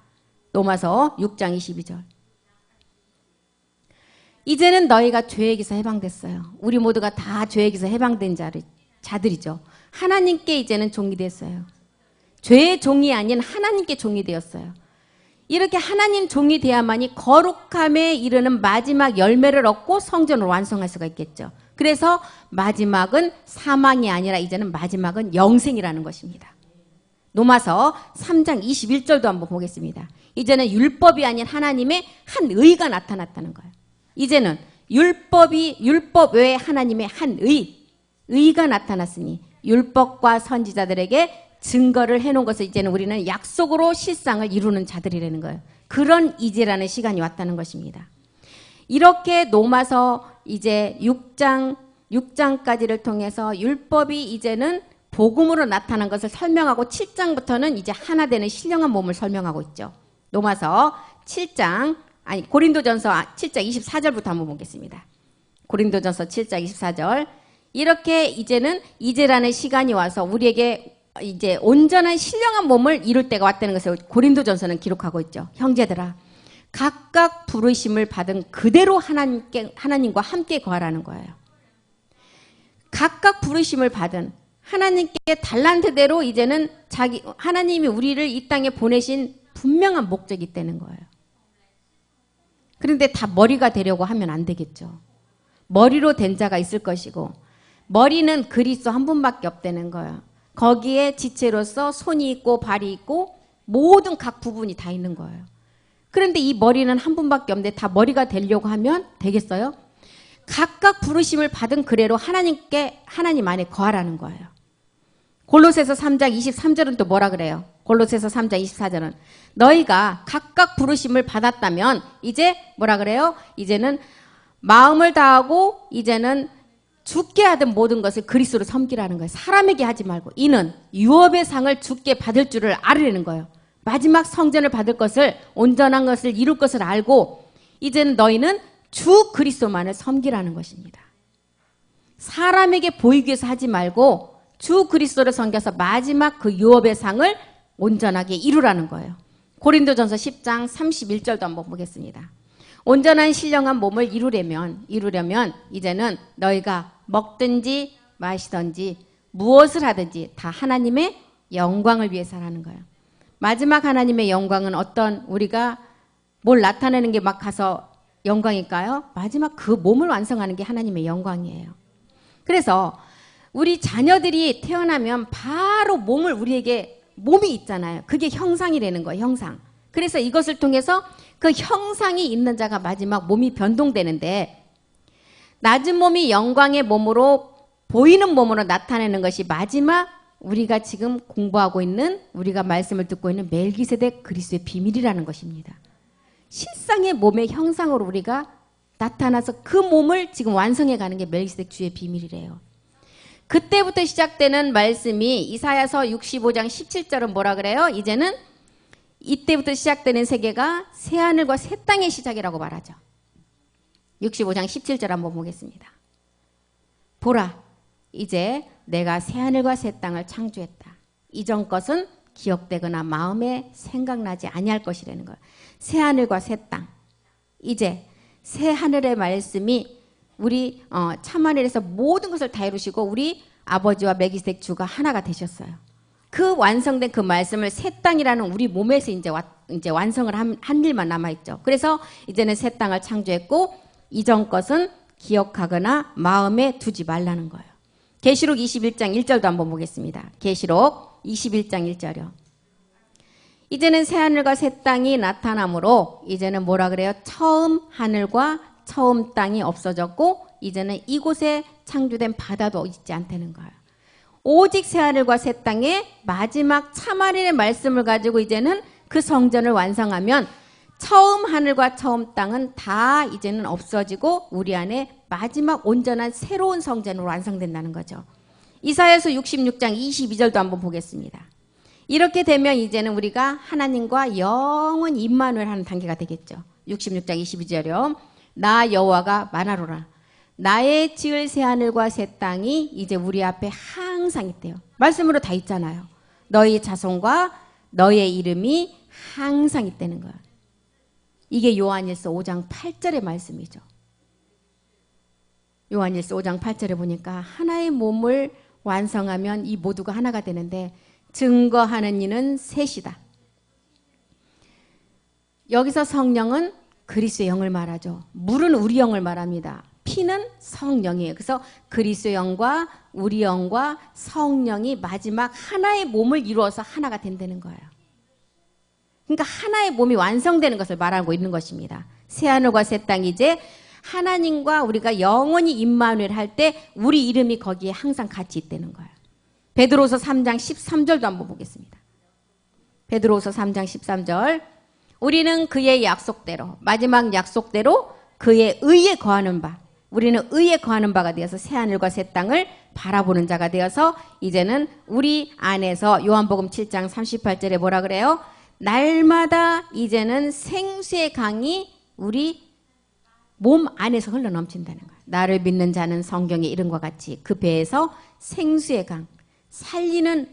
[SPEAKER 1] 로마서 6장 22절. 이제는 너희가 죄에게서 해방됐어요. 우리 모두가 다 죄에게서 해방된 자들이죠. 하나님께 이제는 종이 됐어요. 죄의 종이 아닌 하나님께 종이 되었어요. 이렇게 하나님 종이 돼야만이 거룩함에 이르는 마지막 열매를 얻고 성전을 완성할 수가 있겠죠. 그래서 마지막은 사망이 아니라 이제는 마지막은 영생이라는 것입니다. 로마서 3장 21절도 한번 보겠습니다. 이제는 율법이 아닌 하나님의 한 의가 나타났다는 거예요. 이제는 율법 외에 하나님의 한 의가 나타났으니 율법과 선지자들에게 증거를 해놓은 것을 이제는 우리는 약속으로 실상을 이루는 자들이라는 거예요. 그런 이제라는 시간이 왔다는 것입니다. 이렇게 로마서 이제 6장까지를 통해서 율법이 이제는 복음으로 나타난 것을 설명하고 7장부터는 이제 하나 되는 신령한 몸을 설명하고 있죠. 로마서 7장 고린도전서 7장 24절부터 한번 보겠습니다. 고린도전서 7장 24절. 이렇게 이제라는 시간이 와서 우리에게 이제 온전한 신령한 몸을 이룰 때가 왔다는 것을 고린도전서는 기록하고 있죠. 형제들아, 각각 부르심을 받은 그대로 하나님과 함께 거하라는 거예요. 각각 부르심을 받은 하나님께 달란트대로 이제는 하나님이 우리를 이 땅에 보내신 분명한 목적이 있다는 거예요. 그런데 다 머리가 되려고 하면 안 되겠죠. 머리로 된 자가 있을 것이고 머리는 그리스도 한 분밖에 없다는 거예요. 거기에 지체로서 손이 있고 발이 있고 모든 각 부분이 다 있는 거예요. 그런데 이 머리는 한 분밖에 없는데 다 머리가 되려고 하면 되겠어요? 각각 부르심을 받은 그래로 하나님 안에 거하라는 거예요. 골로새서 3장 23절은 또 뭐라 그래요? 골로새서 3장 24절은 너희가 각각 부르심을 받았다면 이제 뭐라 그래요? 이제는 마음을 다하고 이제는 주께 하던 모든 것을 그리스도로 섬기라는 거예요. 사람에게 하지 말고 이는 유업의 상을 주께 받을 줄을 알으라는 거예요. 마지막 성전을 받을 것을 온전한 것을 이룰 것을 알고 이제는 너희는 주 그리스도만을 섬기라는 것입니다. 사람에게 보이기 위해서 하지 말고 주 그리스도를 섬겨서 마지막 그 유업의 상을 온전하게 이루라는 거예요. 고린도전서 10장 31절도 한번 보겠습니다. 온전한 신령한 몸을 이루려면 이제는 너희가 먹든지 마시든지 무엇을 하든지 다 하나님의 영광을 위해서 하라는 거예요. 마지막 하나님의 영광은 어떤 우리가 뭘 나타내는 게 막 가서 영광일까요? 마지막 그 몸을 완성하는 게 하나님의 영광이에요. 그래서 우리 자녀들이 태어나면 바로 우리에게 몸이 있잖아요. 그게 형상이라는 거예요. 형상. 그래서 이것을 통해서 그 형상이 있는 자가 마지막 몸이 변동되는데 낮은 몸이 영광의 몸으로 보이는 몸으로 나타내는 것이 마지막 우리가 지금 공부하고 있는 우리가 말씀을 듣고 있는 멜기세덱 그리스도의 비밀이라는 것입니다. 실상의 몸의 형상으로 우리가 나타나서 그 몸을 지금 완성해가는 게 멜기세덱 주의 비밀이래요. 그때부터 시작되는 말씀이 이사야서 65장 17절은 뭐라 그래요? 이제는 이때부터 시작되는 세계가 새하늘과 새 땅의 시작이라고 말하죠. 65장 17절 한번 보겠습니다. 보라, 이제 내가 새하늘과 새 땅을 창조했다. 이전 것은 기억되거나 마음에 생각나지 아니할 것이라는 거예요. 새하늘과 새 땅. 이제 새하늘의 말씀이 우리 참하늘에서 모든 것을 다 이루시고 우리 아버지와 멜기세덱 주가 하나가 되셨어요. 그 완성된 그 말씀을 새 땅이라는 우리 몸에서 이제 완성을 한 일만 남아있죠. 그래서 이제는 새 땅을 창조했고 이전 것은 기억하거나 마음에 두지 말라는 거예요. 계시록 21장 1절도 한번 보겠습니다. 계시록 21장 1절이요. 이제는 새하늘과 새 땅이 나타나므로 이제는 뭐라 그래요? 처음 하늘과 처음 땅이 없어졌고 이제는 이곳에 창조된 바다도 있지 않다는 거예요. 오직 새하늘과 새 땅의 마지막 참하늘의 말씀을 가지고 이제는 그 성전을 완성하면 처음 하늘과 처음 땅은 다 이제는 없어지고 우리 안에 마지막 온전한 새로운 성전으로 완성된다는 거죠. 이사야서 66장 22절도 한번 보겠습니다. 이렇게 되면 이제는 우리가 하나님과 영원히 임마누엘 하는 단계가 되겠죠. 66장 22절이요. 나 여호와가 말하노라. 나의 지을 새하늘과 새 땅이 이제 우리 앞에 항상 있대요. 말씀으로 다 있잖아요. 너희 자손과 너의 이름이 항상 있다는 거예요. 이게 요한일서 5장 8절의 말씀이죠. 요한일서 5장 8절에 보니까 하나의 몸을 완성하면 이 모두가 하나가 되는데 증거하는 이는 셋이다. 여기서 성령은 그리스도의 영을 말하죠. 물은 우리 영을 말합니다. 피는 성령이에요. 그래서 그리스도의 영과 우리 영과 성령이 마지막 하나의 몸을 이루어서 하나가 된다는 거예요. 그러니까 하나의 몸이 완성되는 것을 말하고 있는 것입니다. 새하늘과 새 땅이 이제 하나님과 우리가 영원히 임마누엘 할 때 우리 이름이 거기에 항상 같이 있다는 거예요. 베드로서 3장 13절도 한번 보겠습니다. 베드로서 3장 13절. 우리는 그의 약속대로 마지막 약속대로 그의 의에 거하는 바 우리는 의에 거하는 바가 되어서 새하늘과 새 땅을 바라보는 자가 되어서 이제는 우리 안에서 요한복음 7장 38절에 뭐라 그래요? 날마다 이제는 생수의 강이 우리 몸 안에서 흘러넘친다는 거예요. 나를 믿는 자는 성경의 이름과 같이 그 배에서 생수의 강 살리는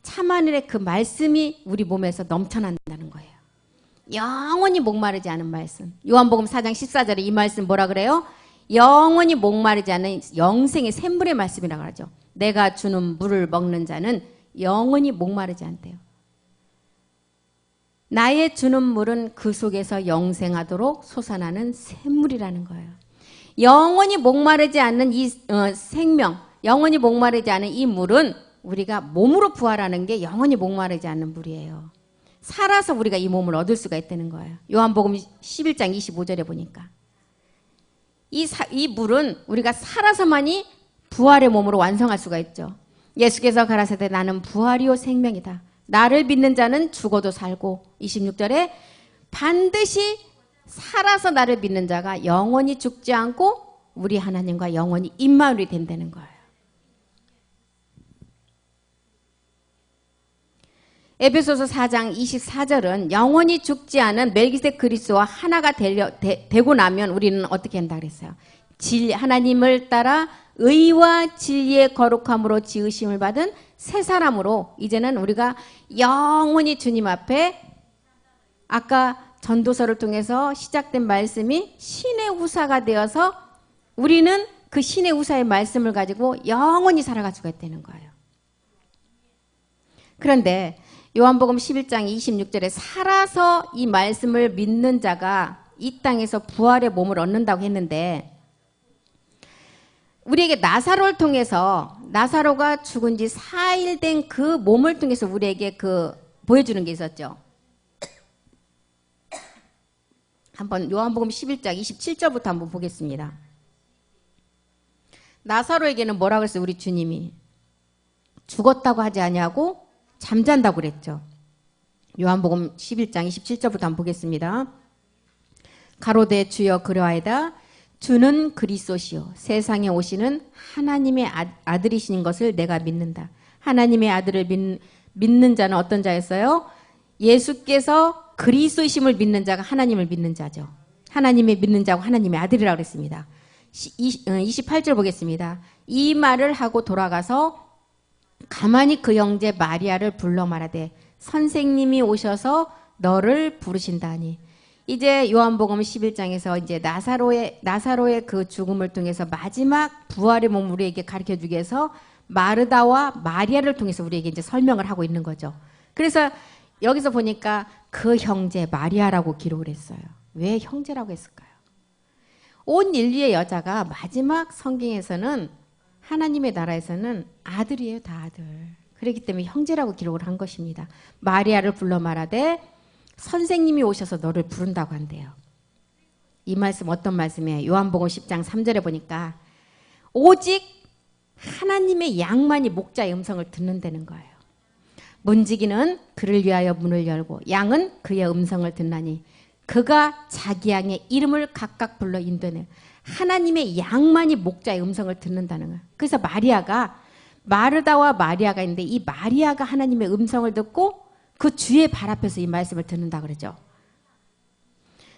[SPEAKER 1] 참하늘의 그 말씀이 우리 몸에서 넘쳐난다는 거예요. 영원히 목마르지 않은 말씀. 요한복음 4장 14절에 이 말씀 뭐라 그래요? 영원히 목마르지 않은 영생의 샘물의 말씀이라고 하죠. 내가 주는 물을 먹는 자는 영원히 목마르지 않대요. 나의 주는 물은 그 속에서 영생하도록 솟아나는 샘물이라는 거예요. 영원히 목마르지 않는 이 생명, 영원히 목마르지 않은 이 물은 우리가 몸으로 부활하는 게 영원히 목마르지 않는 물이에요. 살아서 우리가 이 몸을 얻을 수가 있다는 거예요. 요한복음 11장 25절에 보니까 이 물은 우리가 살아서만이 부활의 몸으로 완성할 수가 있죠. 예수께서 가라사대 나는 부활이요 생명이다. 나를 믿는 자는 죽어도 살고 26절에 반드시 살아서 나를 믿는 자가 영원히 죽지 않고 우리 하나님과 영원히 임마누엘이 된다는 거예요. 에베소서 4장 24절은 영원히 죽지 않은 멜기세덱 그리스도와 하나가 되고 나면 우리는 어떻게 한다 그랬어요? 하나님을 따라 의와 진리의 거룩함으로 지으심을 받은 새 사람으로 이제는 우리가 영원히 주님 앞에 아까 전도서를 통해서 시작된 말씀이 신의 우사가 되어서 우리는 그 신의 우사의 말씀을 가지고 영원히 살아갈 수가 있다는 거예요. 그런데 요한복음 11장 26절에 살아서 이 말씀을 믿는 자가 이 땅에서 부활의 몸을 얻는다고 했는데 우리에게 나사로를 통해서 나사로가 죽은 지 4일 된 그 몸을 통해서 우리에게 보여주는 게 있었죠. 한번 요한복음 11장 27절부터 한번 보겠습니다. 나사로에게는 뭐라고 했어요? 우리 주님이 죽었다고 하지 아니하고 잠잔다고 그랬죠. 요한복음 11장 27절부터 한번 보겠습니다. 가로되 주여 그러하이다. 주는 그리스도시요 세상에 오시는 하나님의 아들이신 것을 내가 믿는다. 하나님의 아들을 믿는 자는 어떤 자였어요? 예수께서 그리스도이심을 믿는 자가 하나님을 믿는 자죠. 하나님의 믿는 자고 하나님의 아들이라고 그랬습니다. 28절 보겠습니다. 이 말을 하고 돌아가서 가만히 그 형제 마리아를 불러 말하되 선생님이 오셔서 너를 부르신다니. 이제 요한복음 11장에서 이제 나사로의 그 죽음을 통해서 마지막 부활의 몸을 우리에게 가르쳐 주기 위해서 마르다와 마리아를 통해서 우리에게 이제 설명을 하고 있는 거죠. 그래서 여기서 보니까 그 형제 마리아라고 기록을 했어요. 왜 형제라고 했을까요? 온 인류의 여자가 마지막 성경에서는 하나님의 나라에서는 아들이에요. 다 아들. 그렇기 때문에 형제라고 기록을 한 것입니다. 마리아를 불러 말하되 선생님이 오셔서 너를 부른다고 한대요. 이 말씀 어떤 말씀이에요? 요한복음 10장 3절에 보니까 오직 하나님의 양만이 목자의 음성을 듣는다는 거예요. 문지기는 그를 위하여 문을 열고 양은 그의 음성을 듣나니 그가 자기 양의 이름을 각각 불러 인도하는 하나님의 양만이 목자의 음성을 듣는다는 거예요. 그래서 마르다와 마리아가 있는데 이 마리아가 하나님의 음성을 듣고 그 주의 발 앞에서 이 말씀을 듣는다 그러죠.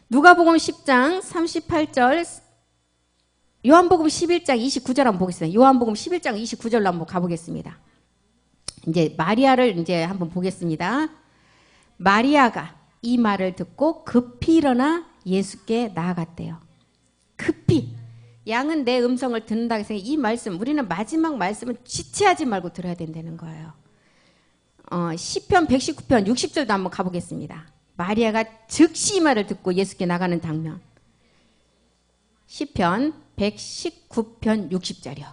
[SPEAKER 1] 누가복음 10장 38절 요한복음 11장 29절 한번 보겠습니다. 요한복음 11장 29절로 한번 가보겠습니다. 이제 마리아를 이제 한번 보겠습니다. 마리아가 이 말을 듣고 급히 일어나 예수께 나아갔대요. 급히. 양은 내 음성을 듣는다 해서 이 말씀 우리는 마지막 말씀은 지체하지 말고 들어야 된다는 거예요. 시편 119편 60절도 한번 가보겠습니다. 마리아가 즉시 이 말을 듣고 예수께 나가는 장면. 시편 119편 60절이요.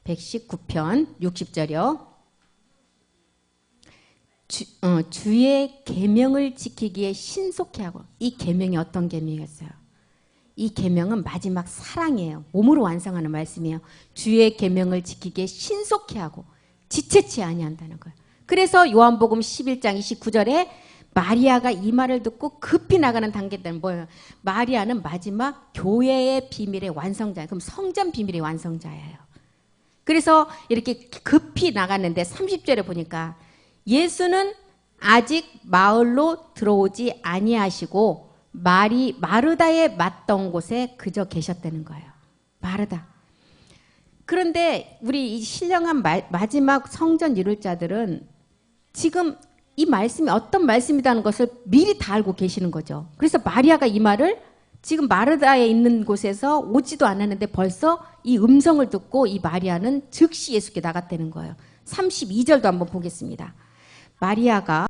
[SPEAKER 1] 119편 60절이요. 주의 계명을 지키기에 신속히 하고. 이 계명이 어떤 계명이었어요? 이 계명은 마지막 사랑이에요. 몸으로 완성하는 말씀이에요. 주의 계명을 지키기에 신속히 하고 지체치 아니한다는 거예요. 그래서 요한복음 11장 29절에 마리아가 이 말을 듣고 급히 나가는 단계는 뭐예요? 마리아는 마지막 교회의 비밀의 완성자예요. 그럼 성전 비밀의 완성자예요. 그래서 이렇게 급히 나갔는데 30절에 보니까 예수는 아직 마을로 들어오지 아니하시고 마르다에 맞던 곳에 그저 계셨다는 거예요. 마르다. 그런데 우리 이 신령한 마지막 성전 이룰 자들은 지금 이 말씀이 어떤 말씀이라는 것을 미리 다 알고 계시는 거죠. 그래서 마리아가 이 말을 지금 마르다에 있는 곳에서 오지도 않았는데 벌써 이 음성을 듣고 이 마리아는 즉시 예수께 나갔다는 거예요. 32절도 한번 보겠습니다. 마리아가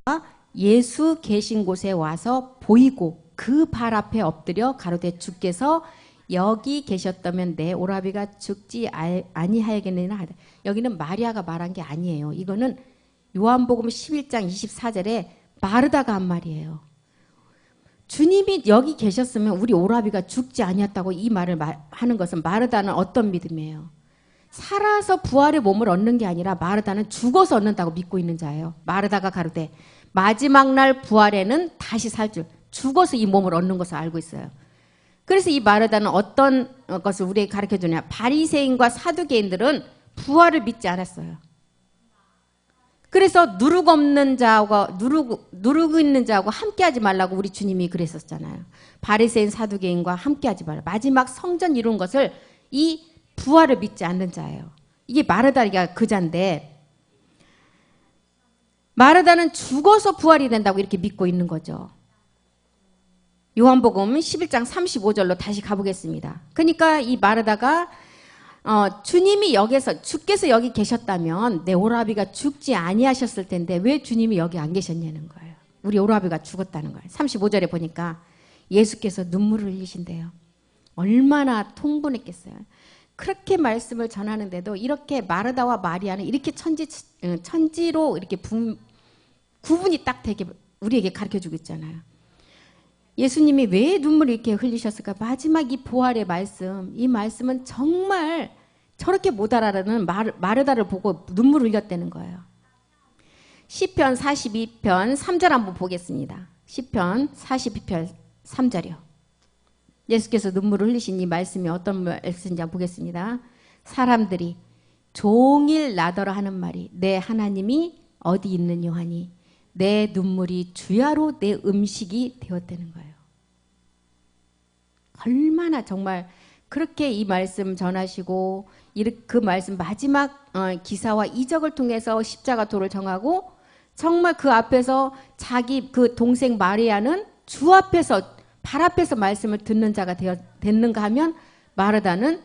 [SPEAKER 1] 예수 계신 곳에 와서 보이고 그 발 앞에 엎드려 가로되 주께서 여기 계셨다면 내 오라비가 죽지 아니하겠느냐 하다. 여기는 마리아가 말한 게 아니에요. 이거는 요한복음 11장 24절에 마르다가 한 말이에요. 주님이 여기 계셨으면 우리 오라비가 죽지 아니었다고 이 말을 하는 것은 마르다는 어떤 믿음이에요? 살아서 부활의 몸을 얻는 게 아니라 마르다는 죽어서 얻는다고 믿고 있는 자예요. 마르다가 가로되 마지막 날 부활에는 다시 살 줄, 죽어서 이 몸을 얻는 것을 알고 있어요. 그래서 이 마르다는 어떤 것을 우리에게 가르쳐주냐? 바리새인과 사두개인들은 부활을 믿지 않았어요. 그래서 누르고 있는 자하고 함께하지 말라고 우리 주님이 그랬었잖아요. 바리새인 사두개인과 함께하지 말라. 마지막 성전 이룬 것을 이 부활을 믿지 않는 자예요. 이게 마르다가 그 자인데 마르다는 죽어서 부활이 된다고 이렇게 믿고 있는 거죠. 요한복음 11장 35절로 다시 가보겠습니다. 그러니까 이 마르다가 주님이 주께서 여기 계셨다면 내 오라비가 죽지 아니하셨을 텐데 왜 주님이 여기 안 계셨냐는 거예요. 우리 오라비가 죽었다는 거예요. 35절에 보니까 예수께서 눈물을 흘리신대요. 얼마나 통분했겠어요. 그렇게 말씀을 전하는데도 이렇게 마르다와 마리아는 이렇게 천지로 이렇게 구분이 딱 되게 우리에게 가르쳐주고 있잖아요. 예수님이 왜 눈물을 이렇게 흘리셨을까? 마지막 이 부활의 말씀, 이 말씀은 정말 저렇게 못 알아듣는 마르다를 보고 눈물을 흘렸다는 거예요. 시편 42편 3절 한번 보겠습니다. 시편 42편 3절이요. 예수께서 눈물을 흘리신 이 말씀이 어떤 말씀인지 한번 보겠습니다. 사람들이 종일 나더러 하는 말이 내 하나님이 어디 있느냐 하니 내 눈물이 주야로 내 음식이 되었다는 거예요. 얼마나 정말 그렇게 이 말씀 전하시고 그 말씀 마지막 기사와 이적을 통해서 십자가도를 정하고 정말 그 앞에서 자기 그 동생 마리아는 주 앞에서 발 앞에서 말씀을 듣는 자가 됐는가 하면 마르다는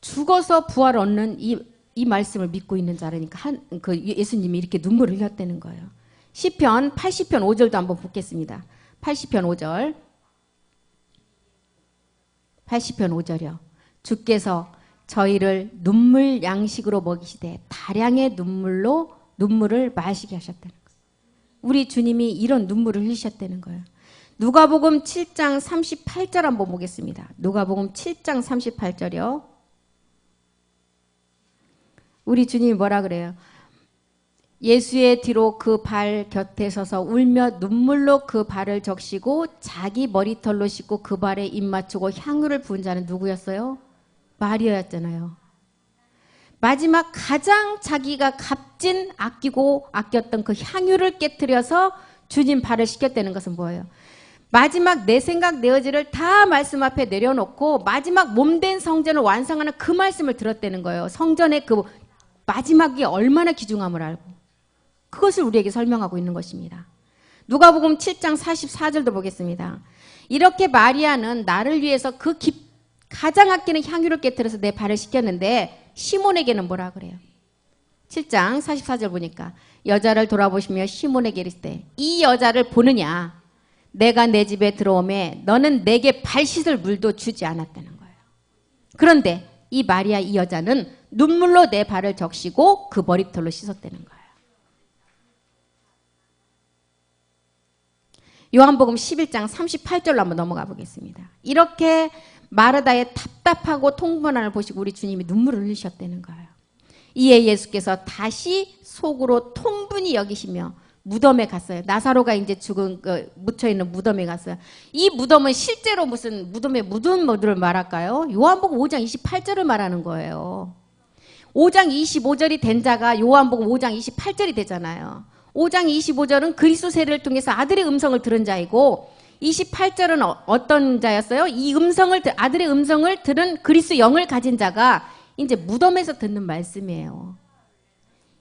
[SPEAKER 1] 죽어서 부활 얻는 이 말씀을 믿고 있는 자라니까 예수님이 이렇게 눈물을 흘렸다는 거예요. 시편 80편 5절도 한번 보겠습니다. 80편 5절. 80편 5절이요. 주께서 저희를 눈물 양식으로 먹이시되 다량의 눈물을 마시게 하셨다는 거예요. 우리 주님이 이런 눈물을 흘리셨다는 거예요. 누가복음 7장 38절 한번 보겠습니다. 누가복음 7장 38절이요. 우리 주님이 뭐라 그래요? 예수의 뒤로 그 발 곁에 서서 울며 눈물로 그 발을 적시고 자기 머리털로 씻고 그 발에 입 맞추고 향유를 부은 자는 누구였어요? 마리아였잖아요. 마지막 가장 자기가 값진 아꼈던 그 향유를 깨트려서 주님 발을 씻겼다는 것은 뭐예요? 마지막 내 생각 내 의지를 다 말씀 앞에 내려놓고 마지막 몸된 성전을 완성하는 그 말씀을 들었다는 거예요. 성전의 그 마지막이 얼마나 귀중함을 알고 그것을 우리에게 설명하고 있는 것입니다. 누가복음 7장 44절도 보겠습니다. 이렇게 마리아는 나를 위해서 가장 아끼는 향유를 깨뜨려서 내 발을 씻겼는데 시몬에게는 뭐라 그래요? 7장 44절 보니까 여자를 돌아보시며 시몬에게 이르시되 이 여자를 보느냐? 내가 내 집에 들어오매 너는 내게 발 씻을 물도 주지 않았다는 거예요. 그런데 이 마리아 이 여자는 눈물로 내 발을 적시고 그 머리털로 씻었다는 거예요. 요한복음 11장 38절로 한번 넘어가 보겠습니다. 이렇게 마르다의 답답하고 통분함을 보시고 우리 주님이 눈물을 흘리셨다는 거예요. 이에 예수께서 다시 속으로 통분히 여기시며 무덤에 갔어요. 나사로가 이제 묻혀있는 무덤에 갔어요. 이 무덤은 실제로 무슨 무덤에 묻은 뭐를 말할까요? 요한복음 5장 28절을 말하는 거예요. 5장 25절이 된 자가 요한복음 5장 28절이 되잖아요. 5장 25절은 그리스도 세례를 통해서 아들의 음성을 들은 자이고 28절은 어떤 자였어요? 이 아들의 음성을 들은 그리스도 영을 가진 자가 이제 무덤에서 듣는 말씀이에요.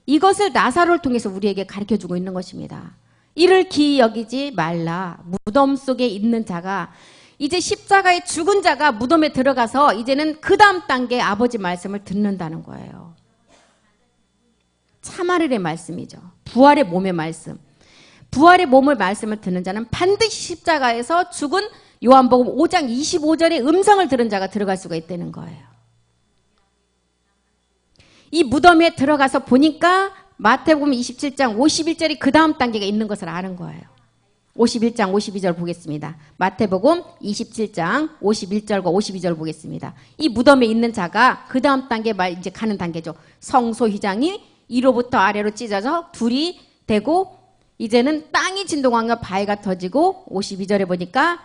[SPEAKER 1] 이것을 나사로를 통해서 우리에게 가르쳐주고 있는 것입니다. 이를 기이 여기지 말라. 무덤 속에 있는 자가 이제 십자가에 죽은 자가 무덤에 들어가서 이제는 그 다음 단계 아버지 말씀을 듣는다는 거예요. 참아르의 말씀이죠. 부활의 몸의 말씀. 부활의 몸의 말씀을 듣는 자는 반드시 십자가에서 죽은 요한복음 5장 25절의 음성을 들은 자가 들어갈 수가 있다는 거예요. 이 무덤에 들어가서 보니까 마태복음 27장 51절이 그 다음 단계가 있는 것을 아는 거예요. 51장 52절 보겠습니다. 마태복음 27장 51절과 52절 보겠습니다. 이 무덤에 있는 자가 그 다음 단계 이제 가는 단계죠. 성소휘장이 위로부터 아래로 찢어져 둘이 되고 이제는 땅이 진동하며 바위가 터지고 52절에 보니까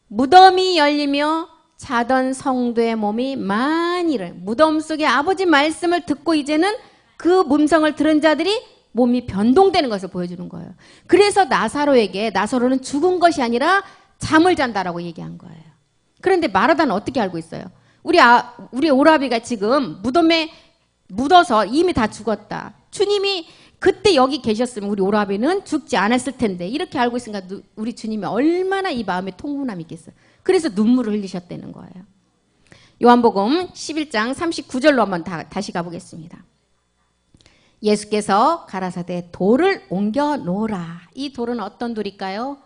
[SPEAKER 1] 무덤이 열리며 자던 성도의 몸이 만일을 무덤 속에 아버지 말씀을 듣고 이제는 그 음성을 들은 자들이 몸이 변동되는 것을 보여주는 거예요. 그래서 나사로는 죽은 것이 아니라 잠을 잔다라고 얘기한 거예요. 그런데 마르다는 어떻게 알고 있어요? 우리 오라비가 지금 무덤에 묻어서 이미 다 죽었다. 주님이 그때 여기 계셨으면 우리 오라비는 죽지 않았을 텐데 이렇게 알고 있으니까 우리 주님이 얼마나 이 마음에 통분함이 있겠어요. 그래서 눈물을 흘리셨다는 거예요. 요한복음 11장 39절로 한번 다시 가보겠습니다. 예수께서 가라사대 돌을 옮겨 놓으라. 이 돌은 어떤 돌일까요?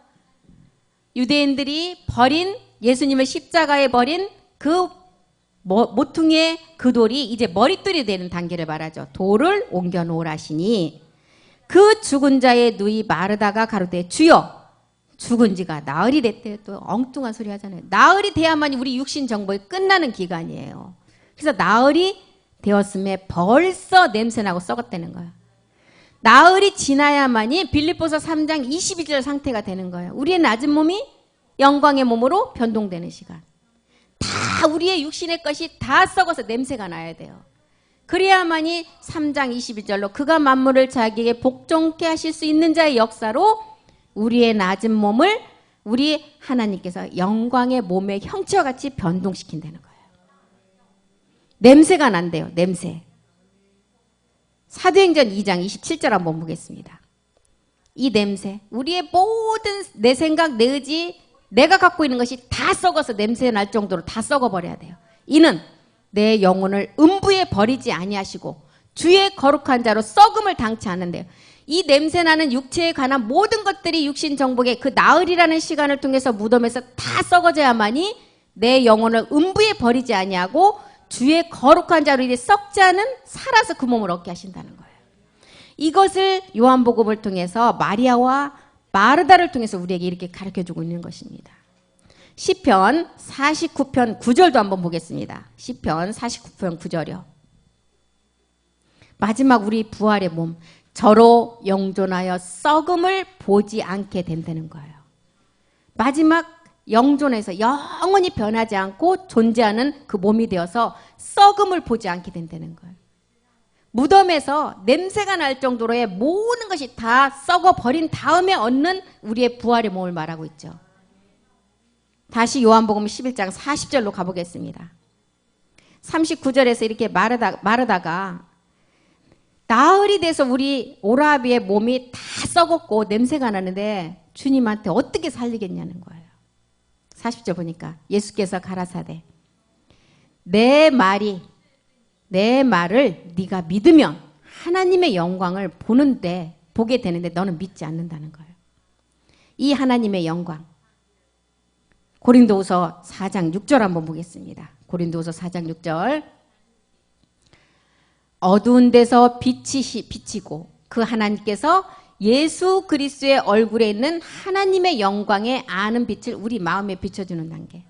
[SPEAKER 1] 유대인들이 버린 예수님을 십자가에 버린 그 모퉁이의 그 돌이 이제 머릿돌이 되는 단계를 말하죠. 돌을 옮겨 놓으라 하시니 그 죽은 자의 누이 마르다가 가로되 주여 죽은 지가 나흘이 됐대요. 또 엉뚱한 소리 하잖아요. 나흘이 돼야만이 우리 육신 정복이 끝나는 기간이에요. 그래서 나흘이 되었음에 벌써 냄새나고 썩었다는 거예요. 나흘이 지나야만이 빌립보서 3장 22절 상태가 되는 거예요. 우리의 낮은 몸이 영광의 몸으로 변동되는 시간. 다 우리의 육신의 것이 다 썩어서 냄새가 나야 돼요. 그래야만이 3장 22절로 그가 만물을 자기에게 복종케 하실 수 있는 자의 역사로 우리의 낮은 몸을 우리 하나님께서 영광의 몸의 형체와 같이 변동시킨다는 거예요. 냄새가 난대요. 냄새. 사도행전 2장 27절 한번 보겠습니다. 이 냄새, 우리의 모든 내 생각, 내 의지, 내가 갖고 있는 것이 다 썩어서 냄새 날 정도로 다 썩어버려야 돼요. 이는 내 영혼을 음부에 버리지 아니하시고 주의 거룩한 자로 썩음을 당치 않는데요. 이 냄새나는 육체에 관한 모든 것들이 육신 정복의 그 나흘이라는 시간을 통해서 무덤에서 다 썩어져야만이 내 영혼을 음부에 버리지 아니하고 주의 거룩한 자로 이제 썩지 않은 살아서 그 몸을 얻게 하신다는 거예요. 이것을 요한복음을 통해서 마리아와 마르다를 통해서 우리에게 이렇게 가르쳐주고 있는 것입니다. 시편 49편 9절도 한번 보겠습니다. 시편 49편 9절이요. 마지막 우리 부활의 몸 저로 영존하여 썩음을 보지 않게 된다는 거예요. 마지막 영존해서 영원히 변하지 않고 존재하는 그 몸이 되어서 썩음을 보지 않게 된다는 거예요. 무덤에서 냄새가 날 정도로의 모든 것이 다 썩어버린 다음에 얻는 우리의 부활의 몸을 말하고 있죠. 다시 요한복음 11장 40절로 가보겠습니다. 39절에서 이렇게 마르다가 나흘이 돼서 우리 오라비의 몸이 다 썩었고 냄새가 나는데 주님한테 어떻게 살리겠냐는 거예요. 40절 보니까 예수께서 가라사대 내 말을 네가 믿으면 하나님의 영광을 보게 되는데 너는 믿지 않는다는 거예요. 이 하나님의 영광 고린도후서 4장 6절 한번 보겠습니다. 고린도후서 4장 6절 어두운 데서 빛이 비치고 그 하나님께서 예수 그리스도의 얼굴에 있는 하나님의 영광에 아는 빛을 우리 마음에 비춰주는 단계.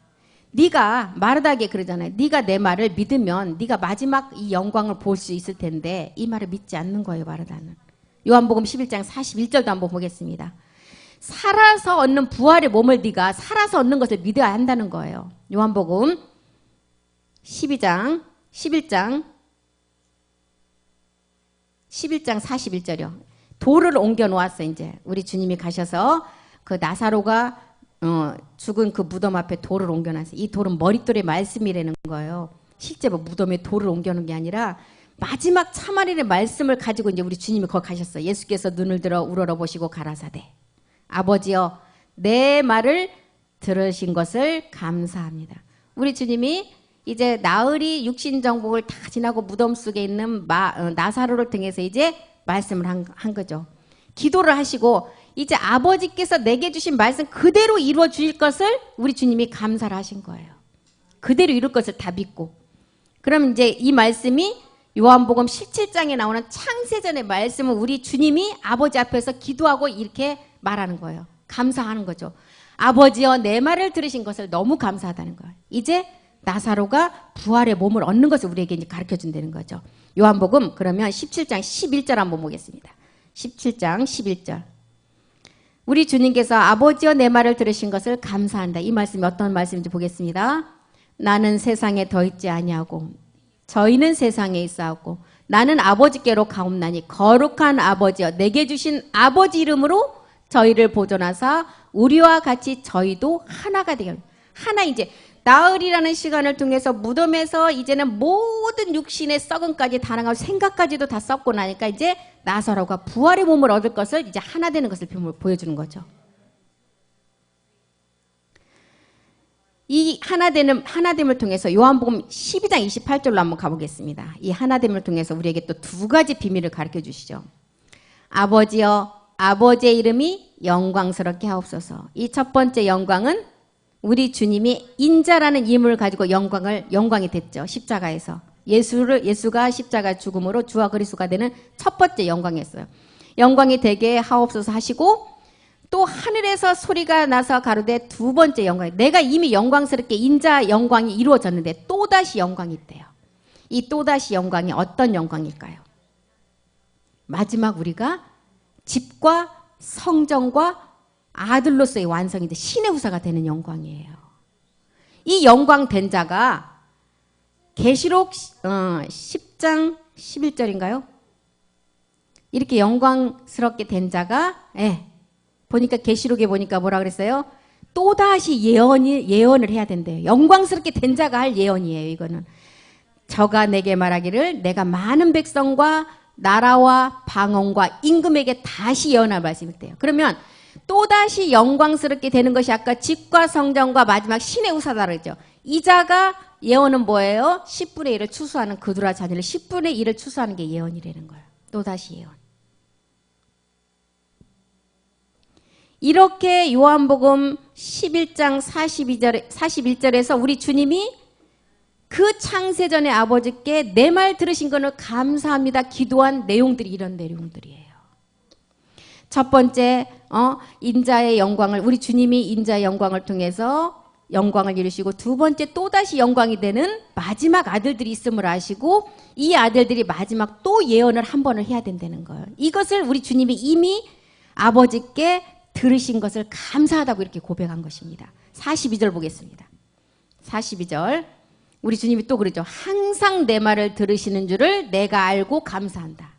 [SPEAKER 1] 네가 마르다에게 그러잖아요. 네가 내 말을 믿으면 네가 마지막 이 영광을 볼 수 있을 텐데 이 말을 믿지 않는 거예요. 마르다는. 요한복음 11장 41절도 한번 보겠습니다. 살아서 얻는 부활의 몸을 네가 살아서 얻는 것을 믿어야 한다는 거예요. 요한복음 11장 41절이요. 돌을 옮겨 놓았어요. 이제 우리 주님이 가셔서 그 나사로가 죽은 그 무덤 앞에 돌을 옮겨 놨어요. 이 돌은 머릿돌의 말씀이라는 거예요. 실제로 무덤에 돌을 옮겨 놓은 게 아니라 마지막 참아리의 말씀을 가지고 이제 우리 주님이 거기 가셨어요. 예수께서 눈을 들어 우러러 보시고 가라사대 아버지여 내 말을 들으신 것을 감사합니다. 우리 주님이 이제 나흘이 육신정복을 다 지나고 무덤 속에 있는 나사로를 통해서 이제 말씀을 한 거죠. 기도를 하시고 이제 아버지께서 내게 주신 말씀 그대로 이루어 주실 것을 우리 주님이 감사를 하신 거예요. 그대로 이룰 것을 다 믿고. 그럼 이제 이 말씀이 요한복음 17장에 나오는 창세전의 말씀을 우리 주님이 아버지 앞에서 기도하고 이렇게 말하는 거예요. 감사하는 거죠. 아버지여 내 말을 들으신 것을 너무 감사하다는 거예요. 이제 나사로가 부활의 몸을 얻는 것을 우리에게 이제 가르쳐 준다는 거죠. 요한복음 그러면 17장 11절 한번 보겠습니다. 17장 11절. 우리 주님께서 아버지여 내 말을 들으신 것을 감사한다. 이 말씀이 어떤 말씀인지 보겠습니다. 나는 세상에 더 있지 아니하고 저희는 세상에 있사오고 나는 아버지께로 가옵나니 거룩한 아버지여 내게 주신 아버지 이름으로 저희를 보존하사 우리와 같이 저희도 하나가 되게 하나 이제 나흘이라는 시간을 통해서 무덤에서 이제는 모든 육신의 썩음까지 다 나가고 생각까지도 다 썩고 나니까 이제 나사로가 부활의 몸을 얻을 것을 이제 하나 되는 것을 보여주는 거죠. 이 하나됨을 통해서 요한복음 12장 28절로 한번 가보겠습니다. 이 하나됨을 통해서 우리에게 또 두 가지 비밀을 가르쳐 주시죠. 아버지여 아버지의 이름이 영광스럽게 하옵소서. 이 첫 번째 영광은 우리 주님이 인자라는 이름을 가지고 영광이 됐죠. 십자가에서. 예수가 십자가 죽음으로 주와 그리스도가 되는 첫 번째 영광이었어요. 영광이 되게 하옵소서 하시고 또 하늘에서 소리가 나서 가로되 두 번째 영광. 내가 이미 영광스럽게 인자 영광이 이루어졌는데 또다시 영광이 있대요. 이 또다시 영광이 어떤 영광일까요? 마지막 우리가 집과 성전과 아들로서의 완성인데 신의 후사가 되는 영광이에요. 이 영광 된 자가 계시록 10장 11절인가요? 이렇게 영광스럽게 된 자가 보니까 계시록에 보니까 뭐라 그랬어요? 또다시 예언을 해야 된대요. 영광스럽게 된 자가 할 예언이에요. 이거는 저가 내게 말하기를 내가 많은 백성과 나라와 방언과 임금에게 다시 예언할 말씀이대요. 그러면 또다시 영광스럽게 되는 것이 아까 집과 성전과 마지막 신의 후사다 그랬죠. 이 자가 예언은 뭐예요? 10분의 1을 추수하는 그두라 자녀를 10분의 1을 추수하는 게 예언이라는 거예요. 또다시 예언. 이렇게 요한복음 11장 41절에서 우리 주님이 그 창세전의 아버지께 내 말 들으신 거는 감사합니다. 기도한 내용들이 이런 내용들이에요. 첫 번째 인자의 영광을 우리 주님이 인자의 영광을 통해서 영광을 이루시고 두 번째 또다시 영광이 되는 마지막 아들들이 있음을 아시고 이 아들들이 마지막 또 예언을 한 번을 해야 된다는 거예요. 이것을 우리 주님이 이미 아버지께 들으신 것을 감사하다고 이렇게 고백한 것입니다. 42절 보겠습니다. 42절 우리 주님이 또 그러죠. 항상 내 말을 들으시는 줄을 내가 알고 감사한다.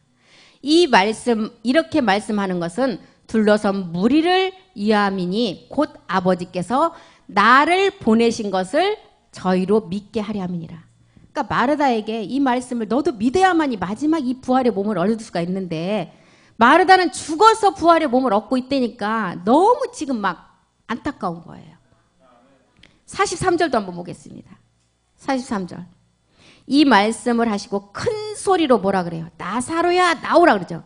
[SPEAKER 1] 이 말씀 이렇게 말씀하는 것은 둘러선 무리를 위함이니 곧 아버지께서 나를 보내신 것을 저희로 믿게 하려 함이니라. 그러니까 마르다에게 이 말씀을 너도 믿어야만이 마지막 이 부활의 몸을 얻을 수가 있는데 마르다는 죽어서 부활의 몸을 얻고 있다니까 너무 지금 막 안타까운 거예요. 43절도 한번 보겠습니다. 43절. 이 말씀을 하시고 큰 소리로 뭐라 그래요? 나사로야 나오라 그러죠.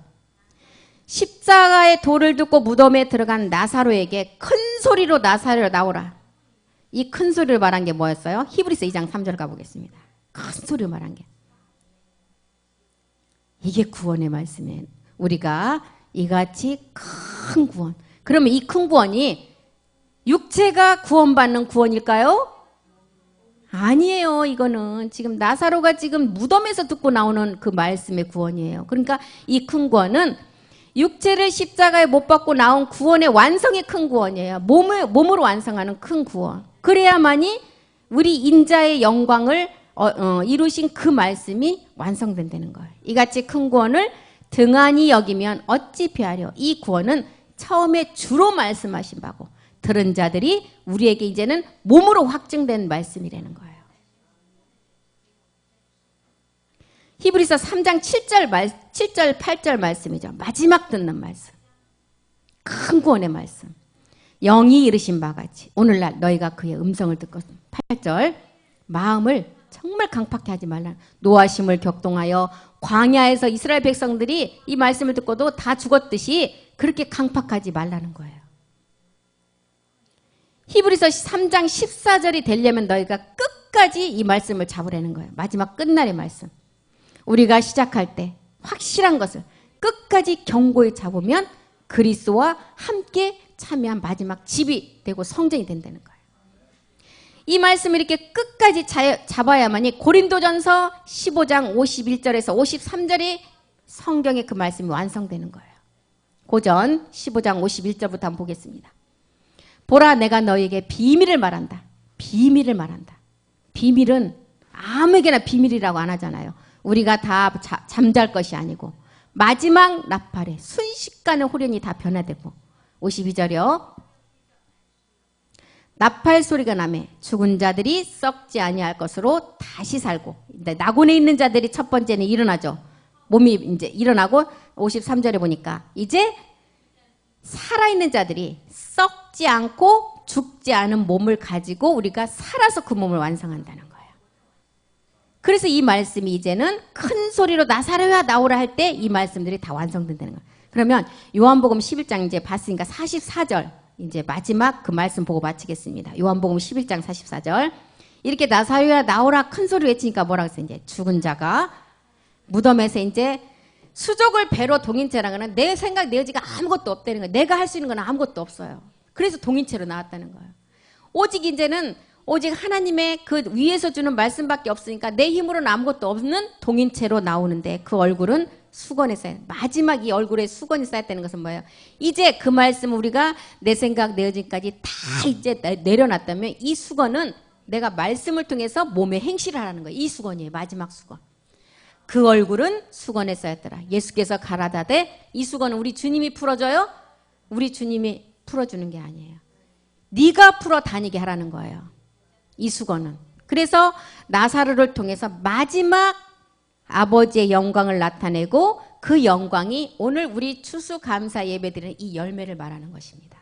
[SPEAKER 1] 십자가의 돌을 듣고 무덤에 들어간 나사로에게 큰 소리로 나사로야 나오라. 이 큰 소리를 말한 게 뭐였어요? 히브리서 2장 3절 가보겠습니다. 큰 소리로 말한 게. 이게 구원의 말씀이에요. 우리가 이같이 큰 구원. 그러면 이 큰 구원이 육체가 구원받는 구원일까요? 아니에요. 이거는 지금 나사로가 지금 무덤에서 듣고 나오는 그 말씀의 구원이에요. 그러니까 이 큰 구원은 육체를 십자가에 못 박고 나온 구원의 완성의 큰 구원이에요. 몸으로 완성하는 큰 구원. 그래야만이 우리 인자의 영광을 이루신 그 말씀이 완성된다는 거예요. 이같이 큰 구원을 등한히 여기면 어찌 피하려. 이 구원은 처음에 주로 말씀하신 바고 들은 자들이 우리에게 이제는 몸으로 확증된 말씀이라는 거예요. 히브리서 3장 7절 8절 말씀이죠. 마지막 듣는 말씀. 큰 구원의 말씀. 영이 이르신 바 같이 오늘날 너희가 그의 음성을 듣고 8절 마음을 정말 강팍해 하지 말라. 노하심을 격동하여 광야에서 이스라엘 백성들이 이 말씀을 듣고도 다 죽었듯이 그렇게 강팍하지 말라는 거예요. 히브리서 3장 14절이 되려면 너희가 끝까지 이 말씀을 잡으라는 거예요. 마지막 끝날의 말씀. 우리가 시작할 때 확실한 것을 끝까지 견고히 잡으면 그리스도와 함께 참여한 마지막 집이 되고 성전이 된다는 거예요. 이 말씀을 이렇게 끝까지 잡아야만이 고린도전서 15장 51절에서 53절이 성경의 그 말씀이 완성되는 거예요. 고전 15장 51절부터 한번 보겠습니다. 보라 내가 너희에게 비밀을 말한다. 비밀을 말한다. 비밀은 아무에게나 비밀이라고 안 하잖아요. 우리가 다 잠잘 것이 아니고 마지막 나팔에 순식간에 호련이 다 변화되고 52절이요. 나팔 소리가 나매 죽은 자들이 썩지 아니할 것으로 다시 살고 낙원에 있는 자들이 첫 번째는 일어나죠. 몸이 이제 일어나고 53절에 보니까 이제 살아있는 자들이 썩지 않고 죽지 않은 몸을 가지고 우리가 살아서 그 몸을 완성한다는 거예요. 그래서 이 말씀이 이제는 큰 소리로 나사로야 나오라 할 때 이 말씀들이 다 완성된다는 거예요. 그러면 요한복음 11장 이제 봤으니까 44절 이제 마지막 그 말씀 보고 마치겠습니다. 요한복음 11장 44절 이렇게 나사로야 나오라 큰 소리 외치니까 뭐라고 했어요? 이제 죽은 자가 무덤에서 이제 수족을 배로 동인체라는 거는 내 생각 내 의지가 아무것도 없다는 거예요. 내가 할 수 있는 건 아무것도 없어요. 그래서 동인체로 나왔다는 거예요. 오직 이제는 오직 하나님의 그 위에서 주는 말씀밖에 없으니까 내 힘으로는 아무것도 없는 동인체로 나오는데 그 얼굴은 수건에 쌓여. 마지막 이 얼굴에 수건이 쌓였다는 것은 뭐예요? 이제 그 말씀 우리가 내 생각 내 의지까지 다 이제 내려놨다면 이 수건은 내가 말씀을 통해서 몸에 행실을 하라는 거예요. 이 수건이에요. 마지막 수건. 그 얼굴은 수건에 쌓였더라. 예수께서 가라사대 이 수건은 우리 주님이 풀어줘요? 우리 주님이 풀어주는 게 아니에요. 네가 풀어 다니게 하라는 거예요. 이 수건은. 그래서 나사로를 통해서 마지막 아버지의 영광을 나타내고 그 영광이 오늘 우리 추수감사 예배드리는 이 열매를 말하는 것입니다.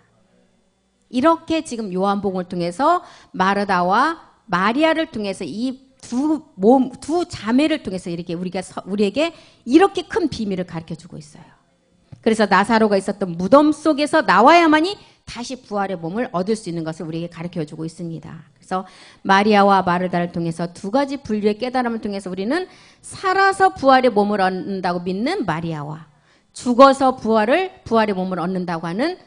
[SPEAKER 1] 이렇게 지금 요한복음을 통해서 마르다와 마리아를 통해서 이 두 자매를 통해서 이렇게 우리에게 이렇게 큰 비밀을 가르쳐주고 있어요. 그래서 나사로가 있었던 무덤 속에서 나와야만이 다시 부활의 몸을 얻을 수 있는 것을 우리에게 가르쳐주고 있습니다. 그래서 마리아와 마르다를 통해서 두 가지 분류의 깨달음을 통해서 우리는 살아서 부활의 몸을 얻는다고 믿는 마리아와 죽어서 부활의 몸을 얻는다고 하는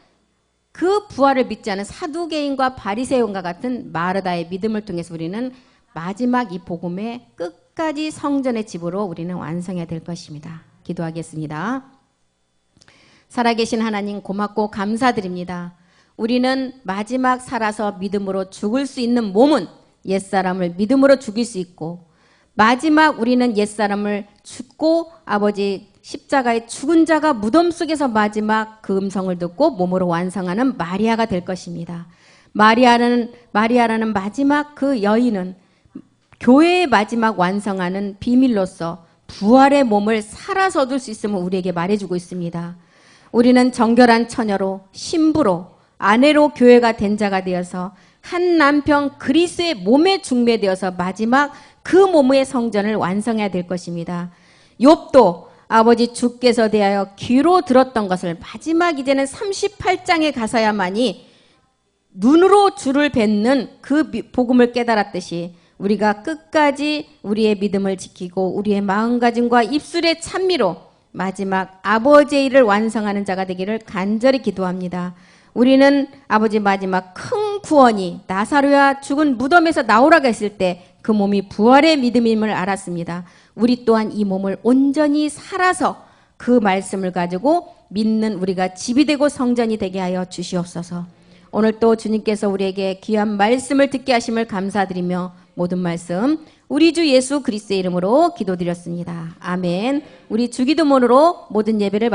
[SPEAKER 1] 그 부활을 믿지 않은 사두개인과 바리새인과 같은 마르다의 믿음을 통해서 우리는 마지막 이 복음의 끝까지 성전의 집으로 우리는 완성해야 될 것입니다. 기도하겠습니다. 살아계신 하나님 고맙고 감사드립니다. 우리는 마지막 살아서 믿음으로 죽을 수 있는 몸은 옛사람을 믿음으로 죽일 수 있고 마지막 우리는 옛사람을 죽고 아버지 십자가의 죽은 자가 무덤 속에서 마지막 그 음성을 듣고 몸으로 완성하는 마리아가 될 것입니다. 마리아라는 마지막 그 여인은 교회의 마지막 완성하는 비밀로서 부활의 몸을 살아서 얻을 수 있음을 우리에게 말해주고 있습니다. 우리는 정결한 처녀로 신부로 아내로 교회가 된 자가 되어서 한 남편 그리스도의 몸에 중매되어서 마지막 그 몸의 성전을 완성해야 될 것입니다. 욥도 아버지 주께서 대하여 귀로 들었던 것을 마지막 이제는 38장에 가서야만이 눈으로 주를 뵙는 그 복음을 깨달았듯이 우리가 끝까지 우리의 믿음을 지키고 우리의 마음가짐과 입술의 찬미로 마지막 아버지의 일을 완성하는 자가 되기를 간절히 기도합니다. 우리는 아버지 마지막 큰 구원이 나사로야 죽은 무덤에서 나오라고 했을 때 그 몸이 부활의 믿음임을 알았습니다. 우리 또한 이 몸을 온전히 살아서 그 말씀을 가지고 믿는 우리가 집이 되고 성전이 되게 하여 주시옵소서. 오늘 또 주님께서 우리에게 귀한 말씀을 듣게 하심을 감사드리며 모든 말씀 우리 주 예수 그리스도의 이름으로 기도드렸습니다. 아멘. 우리 주기도문으로 모든 예배를